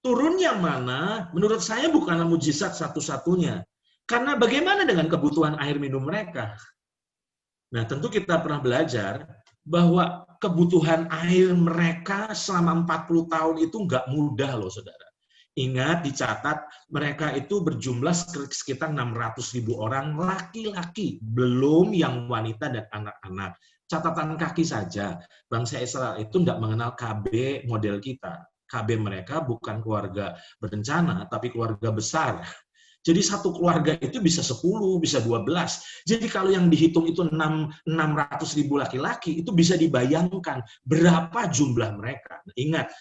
turunnya mana menurut saya bukanlah mujizat satu-satunya. Karena bagaimana dengan kebutuhan air minum mereka? Nah, tentu kita pernah belajar bahwa kebutuhan air mereka selama 40 tahun itu nggak mudah loh, saudara. Ingat, dicatat mereka itu berjumlah sekitar 600.000 orang laki-laki, belum yang wanita dan anak-anak. Catatan kaki saja, bangsa Israel itu nggak mengenal KB model kita. KB mereka bukan keluarga berencana, tapi keluarga besar. Jadi satu keluarga itu bisa 10, bisa 12. Jadi kalau yang dihitung itu 600.000 laki-laki, itu bisa dibayangkan berapa jumlah mereka. Ingat,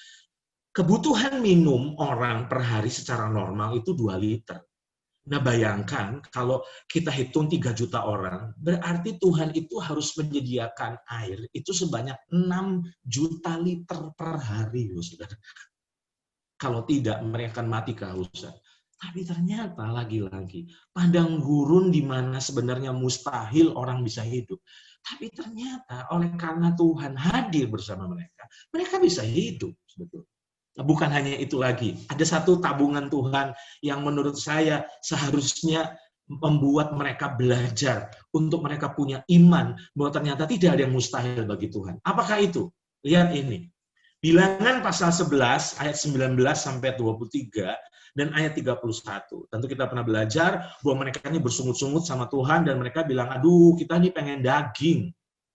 kebutuhan minum orang per hari secara normal itu 2 liter. Nah bayangkan kalau kita hitung 3 juta orang, berarti Tuhan itu harus menyediakan air itu sebanyak 6 juta liter per hari. Saudara. Kalau tidak, mereka akan mati kehausan. Tapi ternyata lagi-lagi padang gurun di mana sebenarnya mustahil orang bisa hidup. Tapi ternyata oleh karena Tuhan hadir bersama mereka, mereka bisa hidup sebetulnya. Bukan hanya itu lagi, ada satu tabungan Tuhan yang menurut saya seharusnya membuat mereka belajar untuk mereka punya iman bahwa ternyata tidak ada yang mustahil bagi Tuhan. Apakah itu? Lihat ini. Bilangan pasal 11 ayat 19 sampai 23 dan ayat 31. Tentu kita pernah belajar bahwa mereka ini bersungut-sungut sama Tuhan dan mereka bilang, aduh kita ini pengen daging.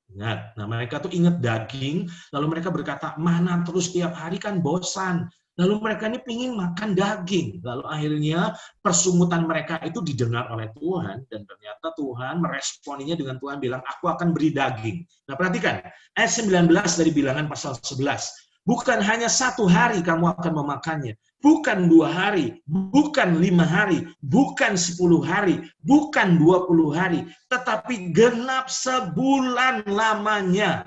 Ingat, nah mereka tuh ingat daging, lalu mereka berkata, mana terus tiap hari kan bosan. Lalu mereka ini pingin makan daging. Lalu akhirnya persungutan mereka itu didengar oleh Tuhan, dan ternyata Tuhan meresponinya dengan Tuhan bilang, aku akan beri daging. Nah perhatikan, ayat 19 dari bilangan pasal 11. Bukan hanya 1 hari kamu akan memakannya, bukan 2 hari, bukan 5 hari, bukan 10 hari, bukan 20 hari, tetapi genap sebulan lamanya.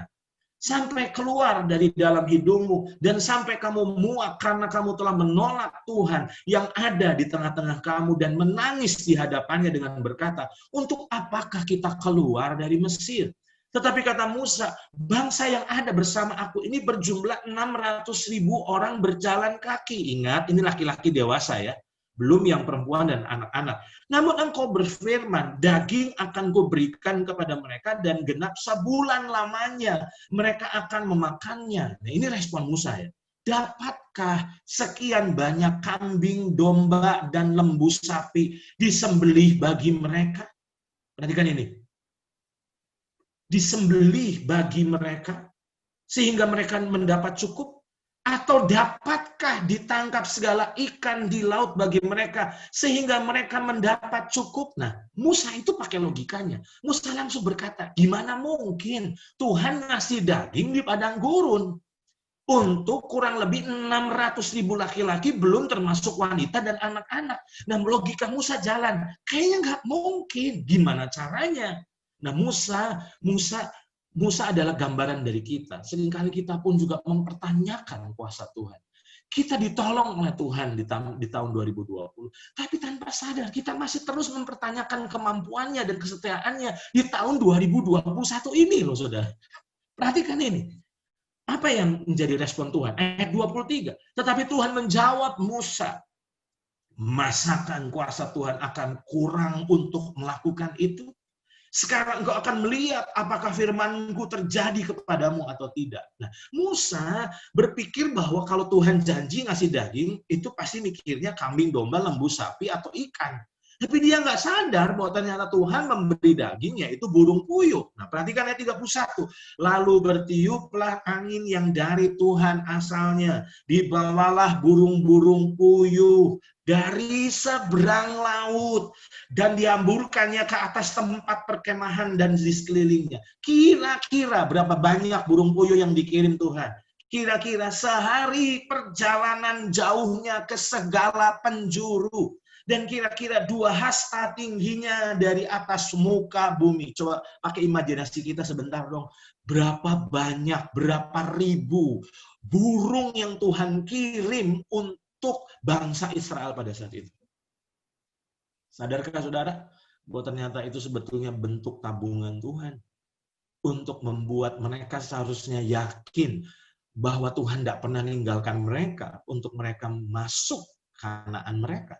Sampai keluar dari dalam hidungmu dan sampai kamu muak karena kamu telah menolak Tuhan yang ada di tengah-tengah kamu dan menangis di hadapannya dengan berkata, untuk apakah kita keluar dari Mesir? Tetapi kata Musa, bangsa yang ada bersama aku ini berjumlah 600.000 orang berjalan kaki. Ingat, ini laki-laki dewasa ya, belum yang perempuan dan anak-anak. Namun engkau berfirman, daging akan kuberikan kepada mereka dan genap sebulan lamanya mereka akan memakannya. Nah, ini respon Musa ya. Dapatkah sekian banyak kambing, domba, dan lembu sapi disembelih bagi mereka? Perhatikan ini. Disembelih bagi mereka sehingga mereka mendapat cukup? Atau dapatkah ditangkap segala ikan di laut bagi mereka sehingga mereka mendapat cukup? Nah, Musa itu pakai logikanya. Musa langsung berkata, gimana mungkin Tuhan ngasih daging di padang gurun untuk kurang lebih 600.000 laki-laki, belum termasuk wanita dan anak-anak. Nah, logika Musa jalan. Kayaknya nggak mungkin. Gimana caranya? Nah, Musa adalah gambaran dari kita. Seringkali kita pun juga mempertanyakan kuasa Tuhan. Kita ditolong oleh Tuhan di tahun 2020. Tapi tanpa sadar, kita masih terus mempertanyakan kemampuannya dan kesetiaannya di tahun 2021 ini loh saudara. Perhatikan ini. Apa yang menjadi respon Tuhan? Ayat 23. Tetapi Tuhan menjawab Musa, masakan kuasa Tuhan akan kurang untuk melakukan itu? Sekarang engkau akan melihat apakah firman-Ku terjadi kepadamu atau tidak. Nah, Musa berpikir bahwa kalau Tuhan janji ngasih daging, itu pasti mikirnya kambing, domba, lembu, sapi, atau ikan. Tapi dia nggak sadar bahwa ternyata Tuhan memberi daging, yaitu burung puyuh. Nah, perhatikan ayat 31. Lalu bertiuplah angin yang dari Tuhan asalnya. Dibawalah burung-burung puyuh dari seberang laut dan dihamburkannya ke atas tempat perkemahan dan di sekelilingnya. Kira-kira berapa banyak burung puyuh yang dikirim Tuhan? Kira-kira sehari perjalanan jauhnya ke segala penjuru. Dan kira-kira 2 hasta tingginya dari atas muka bumi. Coba pakai imajinasi kita sebentar dong. Berapa banyak, berapa ribu burung yang Tuhan kirim untuk bangsa Israel pada saat itu. Sadarkah saudara bahwa ternyata itu sebetulnya bentuk tabungan Tuhan untuk membuat mereka seharusnya yakin bahwa Tuhan tidak pernah meninggalkan mereka untuk mereka masuk Kanaan mereka.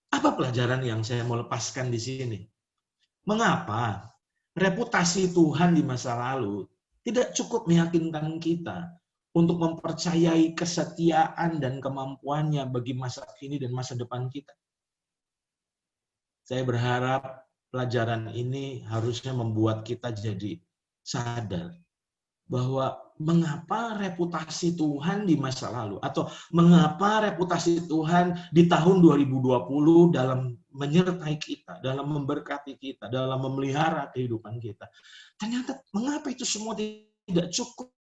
Apa pelajaran yang saya mau lepaskan di sini? Mengapa reputasi Tuhan di masa lalu tidak cukup meyakinkan kita untuk mempercayai kesetiaan dan kemampuannya bagi masa kini dan masa depan kita? Saya berharap pelajaran ini harusnya membuat kita jadi sadar bahwa mengapa reputasi Tuhan di masa lalu atau mengapa reputasi Tuhan di tahun 2020 dalam menyertai kita, dalam memberkati kita, dalam memelihara kehidupan kita. Ternyata mengapa itu semua tidak cukup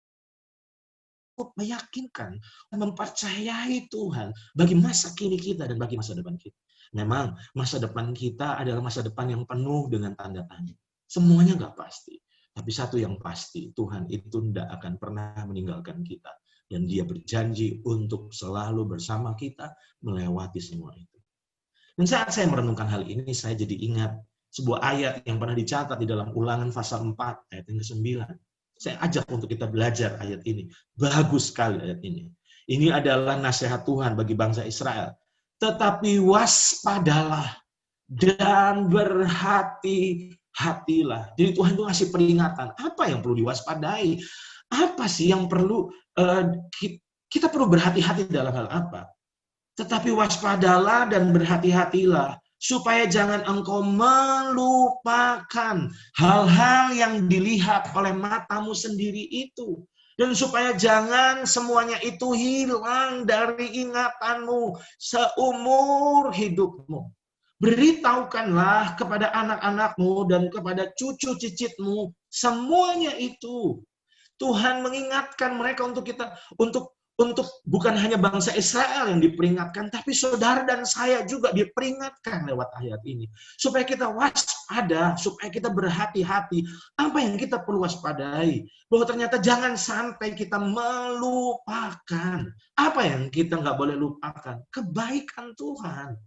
meyakinkan, mempercayai Tuhan bagi masa kini kita dan bagi masa depan kita. Memang masa depan kita adalah masa depan yang penuh dengan tanda tanya. Semuanya nggak pasti. Tapi satu yang pasti, Tuhan itu tidak akan pernah meninggalkan kita. Dan Dia berjanji untuk selalu bersama kita melewati semua itu. Dan saat saya merenungkan hal ini, saya jadi ingat sebuah ayat yang pernah dicatat di dalam Ulangan pasal 4, ayat yang ke-9. Saya ajak untuk kita belajar ayat ini. Bagus sekali ayat ini. Ini adalah nasihat Tuhan bagi bangsa Israel. Tetapi waspadalah dan berhati-hatilah. Jadi Tuhan itu ngasih peringatan. Apa yang perlu diwaspadai? Apa sih yang perlu kita perlu berhati-hati dalam hal apa? Tetapi waspadalah dan berhati-hatilah, supaya jangan engkau melupakan hal-hal yang dilihat oleh matamu sendiri itu. Dan supaya jangan semuanya itu hilang dari ingatanmu seumur hidupmu. Beritahukanlah kepada anak-anakmu dan kepada cucu cicitmu semuanya itu. Tuhan mengingatkan mereka untuk bukan hanya bangsa Israel yang diperingatkan, tapi saudara dan saya juga diperingatkan lewat ayat ini. Supaya kita waspada, supaya kita berhati-hati. Apa yang kita perlu waspadai? Bahwa ternyata jangan sampai kita melupakan. Apa yang kita nggak boleh lupakan? Kebaikan Tuhan.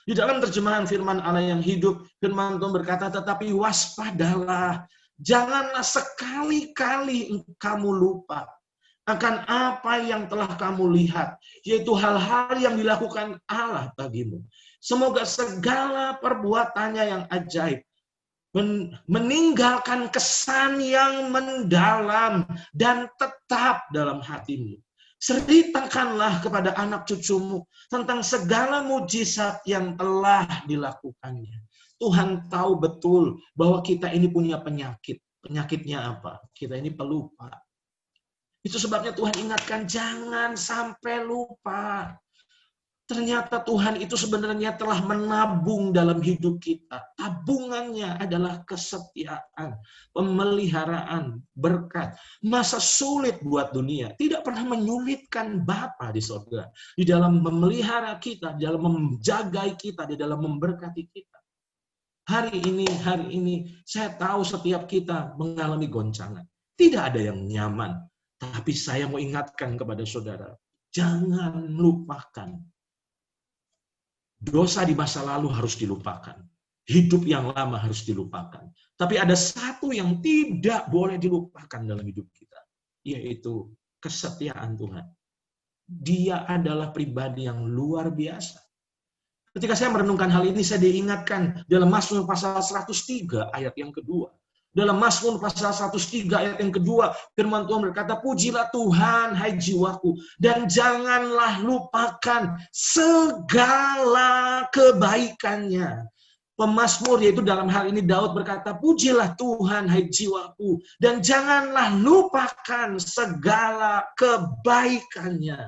Di dalam terjemahan firman Allah yang hidup, firman Tuhan berkata, tetapi waspadalah. Janganlah sekali-kali kamu lupa akan apa yang telah kamu lihat, yaitu hal-hal yang dilakukan Allah bagimu. Semoga segala perbuatannya yang ajaib meninggalkan kesan yang mendalam dan tetap dalam hatimu. Ceritakanlah kepada anak cucumu tentang segala mujizat yang telah dilakukannya. Tuhan tahu betul bahwa kita ini punya penyakit. Penyakitnya apa? Kita ini pelupa. Itu sebabnya Tuhan ingatkan, jangan sampai lupa. Ternyata Tuhan itu sebenarnya telah menabung dalam hidup kita. Tabungannya adalah kesetiaan, pemeliharaan, berkat. Masa sulit buat dunia tidak pernah menyulitkan Bapa di surga. Di dalam memelihara kita, di dalam menjaga kita, di dalam memberkati kita. Hari ini saya tahu setiap kita mengalami goncangan. Tidak ada yang nyaman. Tapi saya mau ingatkan kepada saudara, jangan lupakan. Dosa di masa lalu harus dilupakan. Hidup yang lama harus dilupakan. Tapi ada satu yang tidak boleh dilupakan dalam hidup kita, yaitu kesetiaan Tuhan. Dia adalah pribadi yang luar biasa. Ketika saya merenungkan hal ini, saya diingatkan dalam Mazmur pasal 103 ayat yang kedua. Dalam Mazmur pasal 103 ayat yang kedua, firman Tuhan berkata, pujilah Tuhan, hai jiwaku, dan janganlah lupakan segala kebaikannya. Pemazmur, yaitu dalam hal ini Daud berkata, pujilah Tuhan, hai jiwaku, dan janganlah lupakan segala kebaikannya.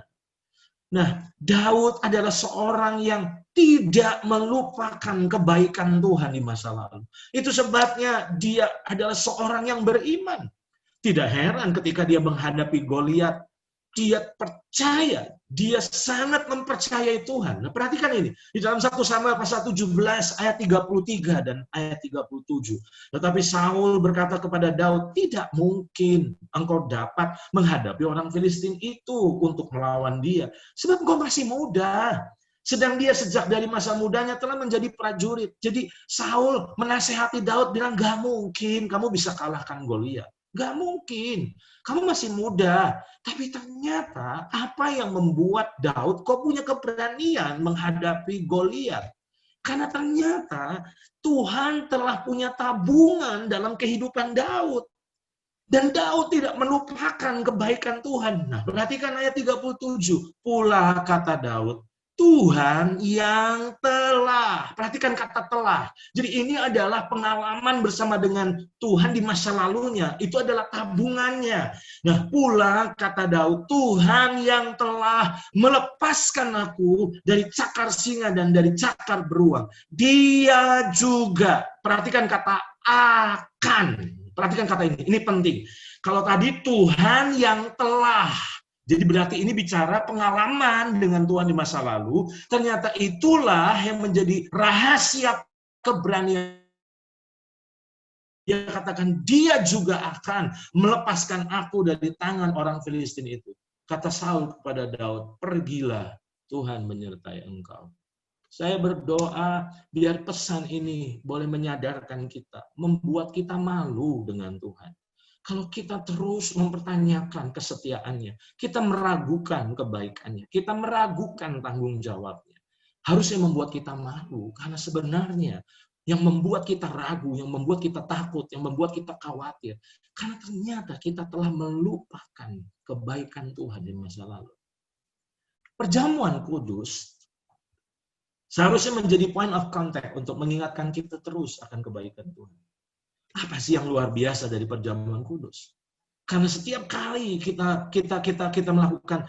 Nah, Daud adalah seorang yang tidak melupakan kebaikan Tuhan di masa lalu. Itu sebabnya dia adalah seorang yang beriman. Tidak heran ketika dia menghadapi Goliat, dia percaya, dia sangat mempercayai Tuhan. Nah, perhatikan ini, di dalam 1 Samuel pasal 17 ayat 33 dan ayat 37. Tetapi Saul berkata kepada Daud, tidak mungkin engkau dapat menghadapi orang Filistin itu untuk melawan dia, sebab engkau masih muda. Sedang dia sejak dari masa mudanya telah menjadi prajurit. Jadi Saul menasehati Daud bilang, gak mungkin kamu bisa kalahkan Goliat. Gak mungkin. Kamu masih muda. Tapi ternyata apa yang membuat Daud kok punya keberanian menghadapi Goliat? Karena ternyata Tuhan telah punya tabungan dalam kehidupan Daud. Dan Daud tidak melupakan kebaikan Tuhan. Nah, perhatikan ayat 37. Pula kata Daud, Tuhan yang telah, perhatikan kata telah. Jadi ini adalah pengalaman bersama dengan Tuhan di masa lalunya. Itu adalah tabungannya. Nah, pula kata Daud, Tuhan yang telah melepaskan aku dari cakar singa dan dari cakar beruang. Dia juga, perhatikan kata akan. Perhatikan kata ini penting. Kalau tadi Tuhan yang telah, jadi berarti ini bicara pengalaman dengan Tuhan di masa lalu. Ternyata itulah yang menjadi rahasia keberanian. Dia katakan, dia juga akan melepaskan aku dari tangan orang Filistin itu. Kata Saul kepada Daud, pergilah, Tuhan menyertai engkau. Saya berdoa biar pesan ini boleh menyadarkan kita, membuat kita malu dengan Tuhan. Kalau kita terus mempertanyakan kesetiaannya, kita meragukan kebaikannya, kita meragukan tanggung jawabnya, harusnya membuat kita malu, karena sebenarnya yang membuat kita ragu, yang membuat kita takut, yang membuat kita khawatir. Karena ternyata kita telah melupakan kebaikan Tuhan di masa lalu. Perjamuan kudus seharusnya menjadi point of contact untuk mengingatkan kita terus akan kebaikan Tuhan. Apa sih yang luar biasa dari perjamuan kudus? Karena setiap kali kita melakukan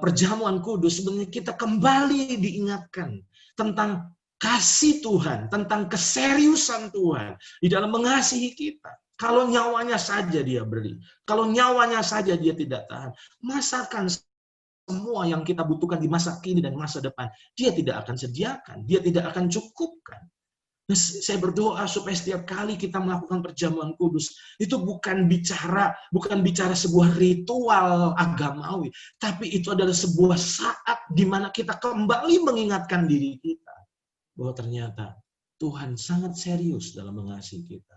perjamuan kudus, sebenarnya kita kembali diingatkan tentang kasih Tuhan, tentang keseriusan Tuhan di dalam mengasihi kita. Kalau nyawanya saja dia beri, kalau nyawanya saja dia tidak tahan, masakan semua yang kita butuhkan di masa kini dan masa depan, dia tidak akan sediakan, dia tidak akan cukupkan. Nah, saya berdoa supaya setiap kali kita melakukan perjamuan kudus, itu bukan bicara sebuah ritual agamawi, tapi itu adalah sebuah saat di mana kita kembali mengingatkan diri kita bahwa ternyata Tuhan sangat serius dalam mengasihi kita.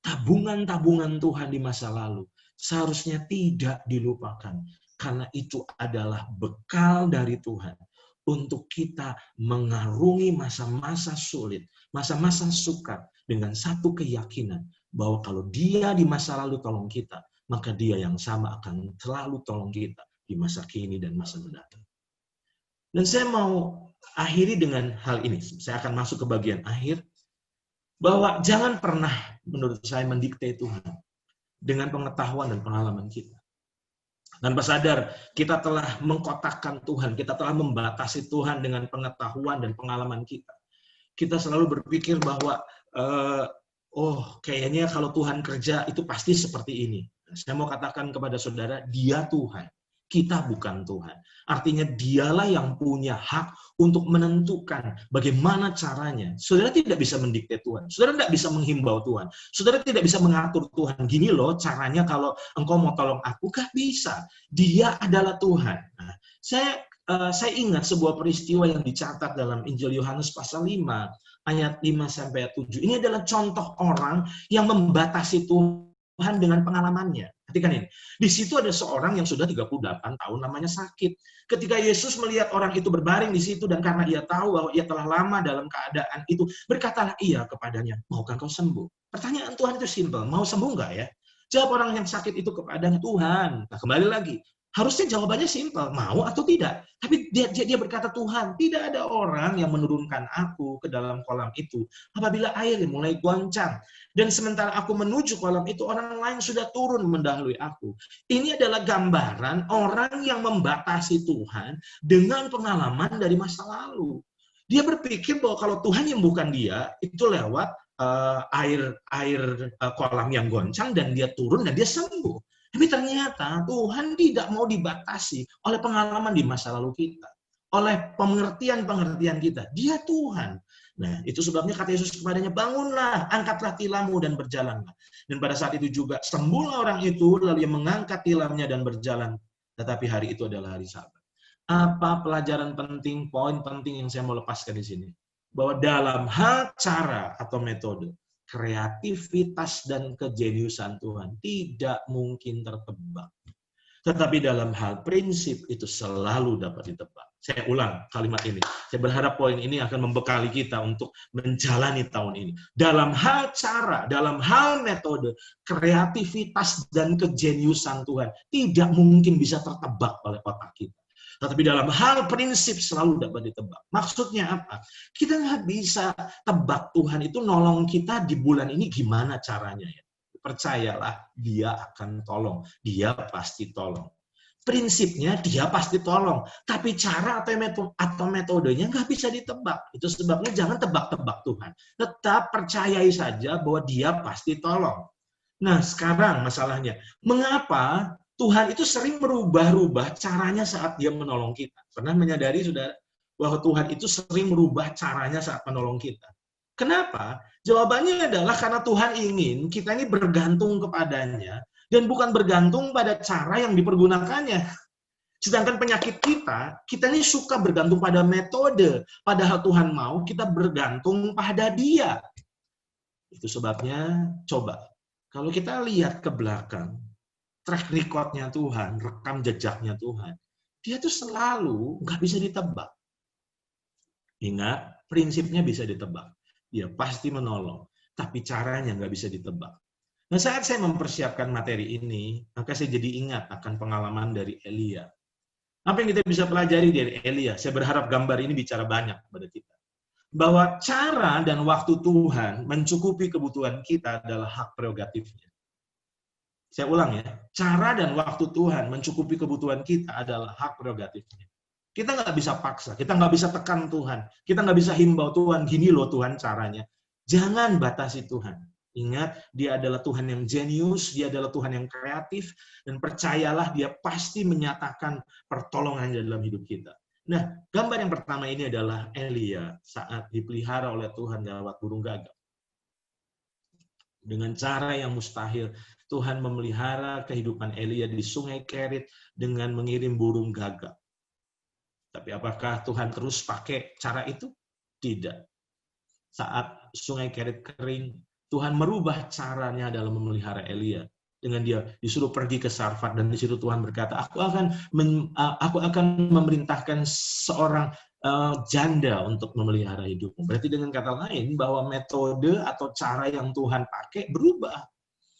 Tabungan-tabungan Tuhan di masa lalu seharusnya tidak dilupakan, karena itu adalah bekal dari Tuhan untuk kita mengarungi masa-masa sulit, masa-masa sukar dengan satu keyakinan bahwa kalau Dia di masa lalu tolong kita, maka Dia yang sama akan selalu tolong kita di masa kini dan masa mendatang. Dan saya mau akhiri dengan hal ini. Saya akan masuk ke bagian akhir, bahwa jangan pernah menurut saya mendikte Tuhan dengan pengetahuan dan pengalaman kita. Tanpa sadar, kita telah mengkotakkan Tuhan, kita telah membatasi Tuhan dengan pengetahuan dan pengalaman kita. Kita selalu berpikir bahwa, kayaknya kalau Tuhan kerja itu pasti seperti ini. Saya mau katakan kepada saudara, Dia Tuhan, kita bukan Tuhan. Artinya dialah yang punya hak untuk menentukan bagaimana caranya. Saudara tidak bisa mendikte Tuhan. Saudara tidak bisa menghimbau Tuhan. Saudara tidak bisa mengatur Tuhan. Gini loh caranya kalau engkau mau tolong aku. Gak bisa. Dia adalah Tuhan. Nah, saya ingat sebuah peristiwa yang dicatat dalam Injil Yohanes pasal 5, ayat 5-7. Ini adalah contoh orang yang membatasi Tuhan dengan pengalamannya. Perhatikan ini. Di situ ada seorang yang sudah 38 tahun namanya sakit. Ketika Yesus melihat orang itu berbaring di situ dan karena dia tahu bahwa ia telah lama dalam keadaan itu, berkatalah ia kepadanya, maukah kau sembuh? Pertanyaan Tuhan itu simpel, mau sembuh enggak ya? Jawab orang yang sakit itu kepadanya, Tuhan. Nah, kembali lagi. Harusnya jawabannya simpel, mau atau tidak. Tapi dia berkata, Tuhan, tidak ada orang yang menurunkan aku ke dalam kolam itu apabila air mulai goncang. Dan sementara aku menuju kolam itu, orang lain sudah turun mendahului aku. Ini adalah gambaran orang yang membatasi Tuhan dengan pengalaman dari masa lalu. Dia berpikir bahwa kalau Tuhan yang bukan dia, itu lewat air kolam yang goncang dan dia turun dan dia sembuh. Tapi ternyata Tuhan tidak mau dibatasi oleh pengalaman di masa lalu kita. Oleh pengertian-pengertian kita. Dia Tuhan. Nah, itu sebabnya kata Yesus kepadanya, bangunlah, angkatlah tilammu dan berjalanlah. Dan pada saat itu juga sembuhlah orang itu, lalu ia mengangkat tilamnya dan berjalan. Tetapi hari itu adalah hari Sabat. Apa pelajaran penting, poin penting yang saya mau lepaskan di sini? Bahwa dalam hal cara atau metode, kreativitas dan kejeniusan Tuhan tidak mungkin tertebak. Tetapi dalam hal prinsip itu selalu dapat ditebak. Saya ulang kalimat ini. Saya berharap poin ini akan membekali kita untuk menjalani tahun ini. Dalam hal cara, dalam hal metode, kreativitas dan kejeniusan Tuhan tidak mungkin bisa tertebak oleh otak kita. Tetapi dalam hal prinsip selalu dapat ditebak. Maksudnya apa? Kita nggak bisa tebak Tuhan itu nolong kita di bulan ini gimana caranya ya. Percayalah, Dia akan tolong. Dia pasti tolong. Prinsipnya Dia pasti tolong. Tapi cara atau metodenya nggak bisa ditebak. Itu sebabnya jangan tebak-tebak Tuhan. Tetap percayai saja bahwa Dia pasti tolong. Nah sekarang masalahnya, mengapa Tuhan itu sering merubah-rubah caranya saat Dia menolong kita? Pernah menyadari, saudara, bahwa Tuhan itu sering merubah caranya saat menolong kita? Kenapa? Jawabannya adalah karena Tuhan ingin kita ini bergantung kepadanya dan bukan bergantung pada cara yang dipergunakannya. Sedangkan penyakit kita ini suka bergantung pada metode. Padahal Tuhan mau kita bergantung pada Dia. Itu sebabnya, coba, kalau kita lihat ke belakang, track record-nya Tuhan, rekam jejaknya Tuhan, Dia tuh selalu nggak bisa ditebak. Ingat, prinsipnya bisa ditebak. dia pasti menolong. Tapi caranya nggak bisa ditebak. Nah, saat saya mempersiapkan materi ini, maka saya jadi ingat akan pengalaman dari Elia. Apa yang kita bisa pelajari dari Elia? Saya berharap gambar ini bicara banyak kepada kita. Bahwa cara dan waktu Tuhan mencukupi kebutuhan kita adalah hak prerogatifnya. Saya ulang ya, cara dan waktu Tuhan mencukupi kebutuhan kita adalah hak prerogatifnya. Kita nggak bisa paksa, kita nggak bisa tekan Tuhan, kita nggak bisa himbau Tuhan, gini loh Tuhan caranya. Jangan batasi Tuhan. Ingat, dia adalah Tuhan yang jenius, dia adalah Tuhan yang kreatif, dan percayalah dia pasti menyatakan pertolongan dalam hidup kita. Nah, gambar yang pertama ini adalah Elia saat dipelihara oleh Tuhan lewat burung gagak. Dengan cara yang mustahil, Tuhan memelihara kehidupan Elia di sungai Kerit dengan mengirim burung gagak. Tapi apakah Tuhan terus pakai cara itu? Tidak. Saat sungai Kerit kering, Tuhan merubah caranya dalam memelihara Elia. Dengan dia disuruh pergi ke Sarfat, dan di situ Tuhan berkata, aku akan memerintahkan seorang janda untuk memelihara hidupmu. Berarti dengan kata lain bahwa metode atau cara yang Tuhan pakai berubah.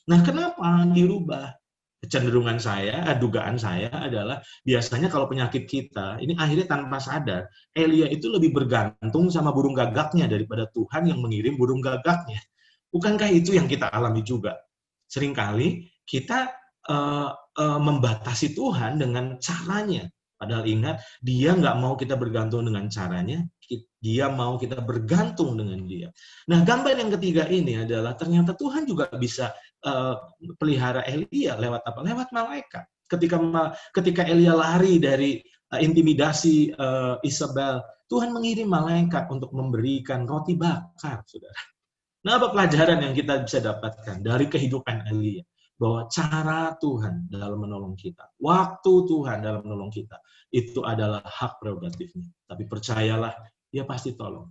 Nah, kenapa dirubah? Kecenderungan saya, dugaan saya adalah biasanya kalau penyakit kita, ini akhirnya tanpa sadar, Elia itu lebih bergantung sama burung gagaknya daripada Tuhan yang mengirim burung gagaknya. Bukankah itu yang kita alami juga? Seringkali kita membatasi Tuhan dengan caranya. Padahal ingat, dia nggak mau kita bergantung dengan caranya, dia mau kita bergantung dengan dia. Nah, gambar yang ketiga ini adalah ternyata Tuhan juga bisa pelihara Elia lewat apa? Lewat malaikat. Ketika Elia lari dari intimidasi Isabel, Tuhan mengirim malaikat untuk memberikan roti bakar, saudara. Nah, apa pelajaran yang kita bisa dapatkan dari kehidupan Elia? Bahwa cara Tuhan dalam menolong kita, waktu Tuhan dalam menolong kita, itu adalah hak prerogatifnya. Tapi percayalah, dia pasti tolong.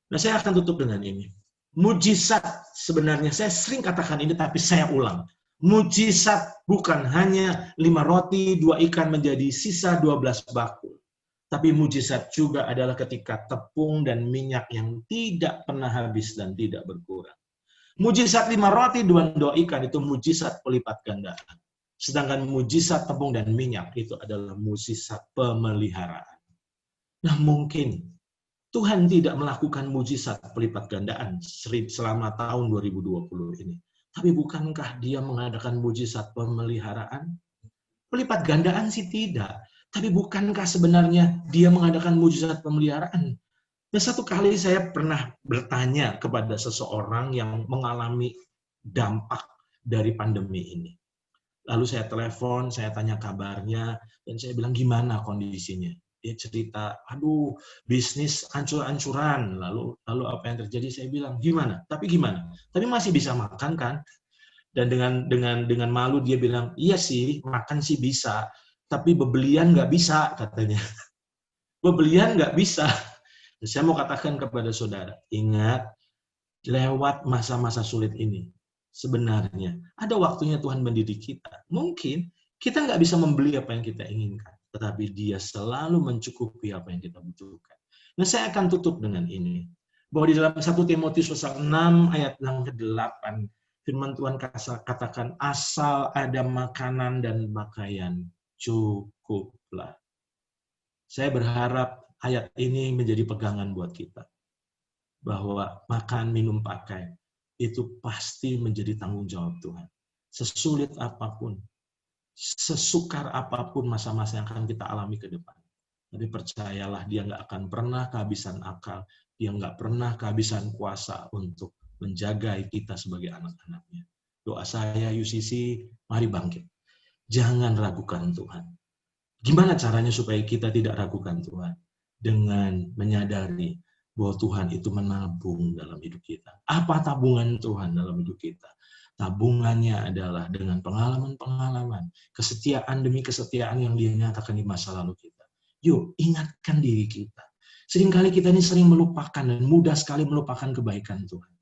Nah, saya akan tutup dengan ini. Mujizat, sebenarnya saya sering katakan ini, tapi saya ulang. Mujizat bukan hanya 5 roti, 2 ikan menjadi sisa 12 bakul. Tapi mujizat juga adalah ketika tepung dan minyak yang tidak pernah habis dan tidak berkurang. Mujizat 5 roti, 2 ikan itu mujizat pelipat gandaan. Sedangkan mujizat tepung dan minyak itu adalah mujizat pemeliharaan. Nah, mungkin Tuhan tidak melakukan mujizat pelipat gandaan selama tahun 2020 ini. Tapi bukankah dia mengadakan mujizat pemeliharaan? Pelipat gandaan sih tidak. Tapi bukankah sebenarnya dia mengadakan mujizat pemeliharaan? Nah, satu kali saya pernah bertanya kepada seseorang yang mengalami dampak dari pandemi ini. Lalu saya telepon, saya tanya kabarnya, dan saya bilang, gimana kondisinya? Dia cerita, aduh, bisnis hancur-hancuran. Lalu apa yang terjadi? Saya bilang, gimana? Tapi gimana? Tapi masih bisa makan kan? Dan dengan malu dia bilang, iya sih, makan sih bisa, tapi bebelian nggak bisa, katanya. Bebelian nggak bisa. Saya mau katakan kepada saudara, ingat, lewat masa-masa sulit ini, sebenarnya ada waktunya Tuhan mendidik kita. Mungkin kita nggak bisa membeli apa yang kita inginkan, tetapi dia selalu mencukupi apa yang kita butuhkan. Nah, saya akan tutup dengan ini. Bahwa di dalam 1 Timotius pasal 6 ayat yang ke-8, firman Tuhan katakan, asal ada makanan dan pakaian, cukuplah. Saya berharap ayat ini menjadi pegangan buat kita. Bahwa makan, minum, pakai, itu pasti menjadi tanggung jawab Tuhan. Sesulit apapun, sesukar apapun masa-masa yang akan kita alami ke depan. Tapi percayalah, dia nggak akan pernah kehabisan akal, dia nggak pernah kehabisan kuasa untuk menjaga kita sebagai anak-anaknya. Doa saya, UCC, mari bangkit. Jangan ragukan Tuhan. Gimana caranya supaya kita tidak ragukan Tuhan? Dengan menyadari bahwa Tuhan itu menabung dalam hidup kita. Apa tabungan Tuhan dalam hidup kita? Tabungannya adalah dengan pengalaman-pengalaman, kesetiaan demi kesetiaan yang dia nyatakan di masa lalu kita. Yuk, ingatkan diri kita. Seringkali kita ini sering melupakan dan mudah sekali melupakan kebaikan Tuhan.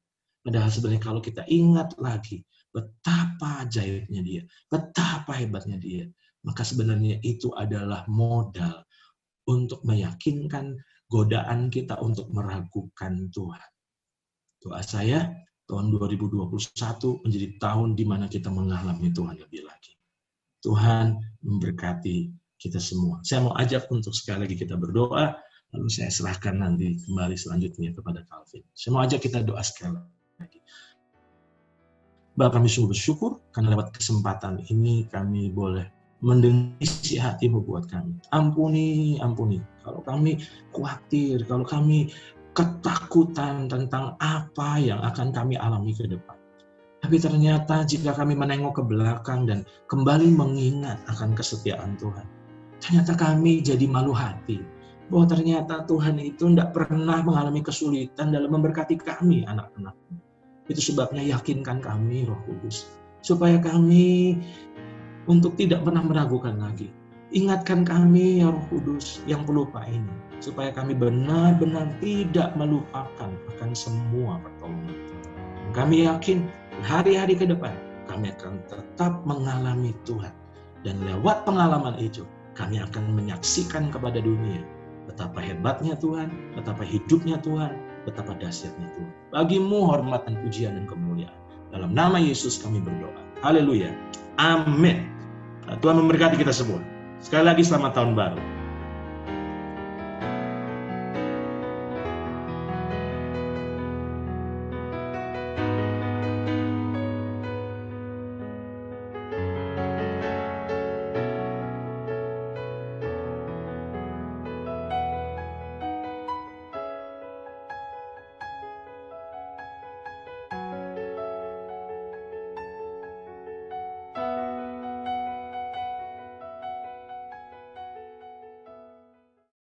Padahal sebenarnya kalau kita ingat lagi betapa ajaibnya dia, betapa hebatnya dia, maka sebenarnya itu adalah modal untuk meyakinkan godaan kita untuk meragukan Tuhan. Doa saya, tahun 2021 menjadi tahun di mana kita mengalami Tuhan lebih lagi. Tuhan memberkati kita semua. Saya mau ajak untuk sekali lagi kita berdoa, lalu saya serahkan nanti kembali selanjutnya kepada Calvin. Saya mau ajak kita doa sekali lagi. Bapak, kami sungguh bersyukur karena lewat kesempatan ini kami boleh mendengar isi hati-Mu buat kami. Ampuni kalau kami khawatir, kalau kami ketakutan tentang apa yang akan kami alami ke depan. Tapi ternyata jika kami menengok ke belakang dan kembali mengingat akan kesetiaan Tuhan, ternyata kami jadi malu hati. Bahwa ternyata Tuhan itu tidak pernah mengalami kesulitan dalam memberkati kami, anak-anak-Mu. Itu sebabnya yakinkan kami, Roh Kudus, supaya kami untuk tidak pernah meragukan lagi. Ingatkan kami, ya Roh Kudus, yang pelupa ini, supaya kami benar-benar tidak melupakan akan semua pertolongan. Dan kami yakin hari-hari ke depan kami akan tetap mengalami Tuhan. Dan lewat pengalaman itu, kami akan menyaksikan kepada dunia betapa hebatnya Tuhan, betapa hidupnya Tuhan, betapa dahsyatnya Tuhan. Bagi-Mu hormat dan pujian dan kemuliaan. Dalam nama Yesus kami berdoa. Haleluya. Amin. Tuhan memberkati kita semua. Sekali lagi selamat tahun baru.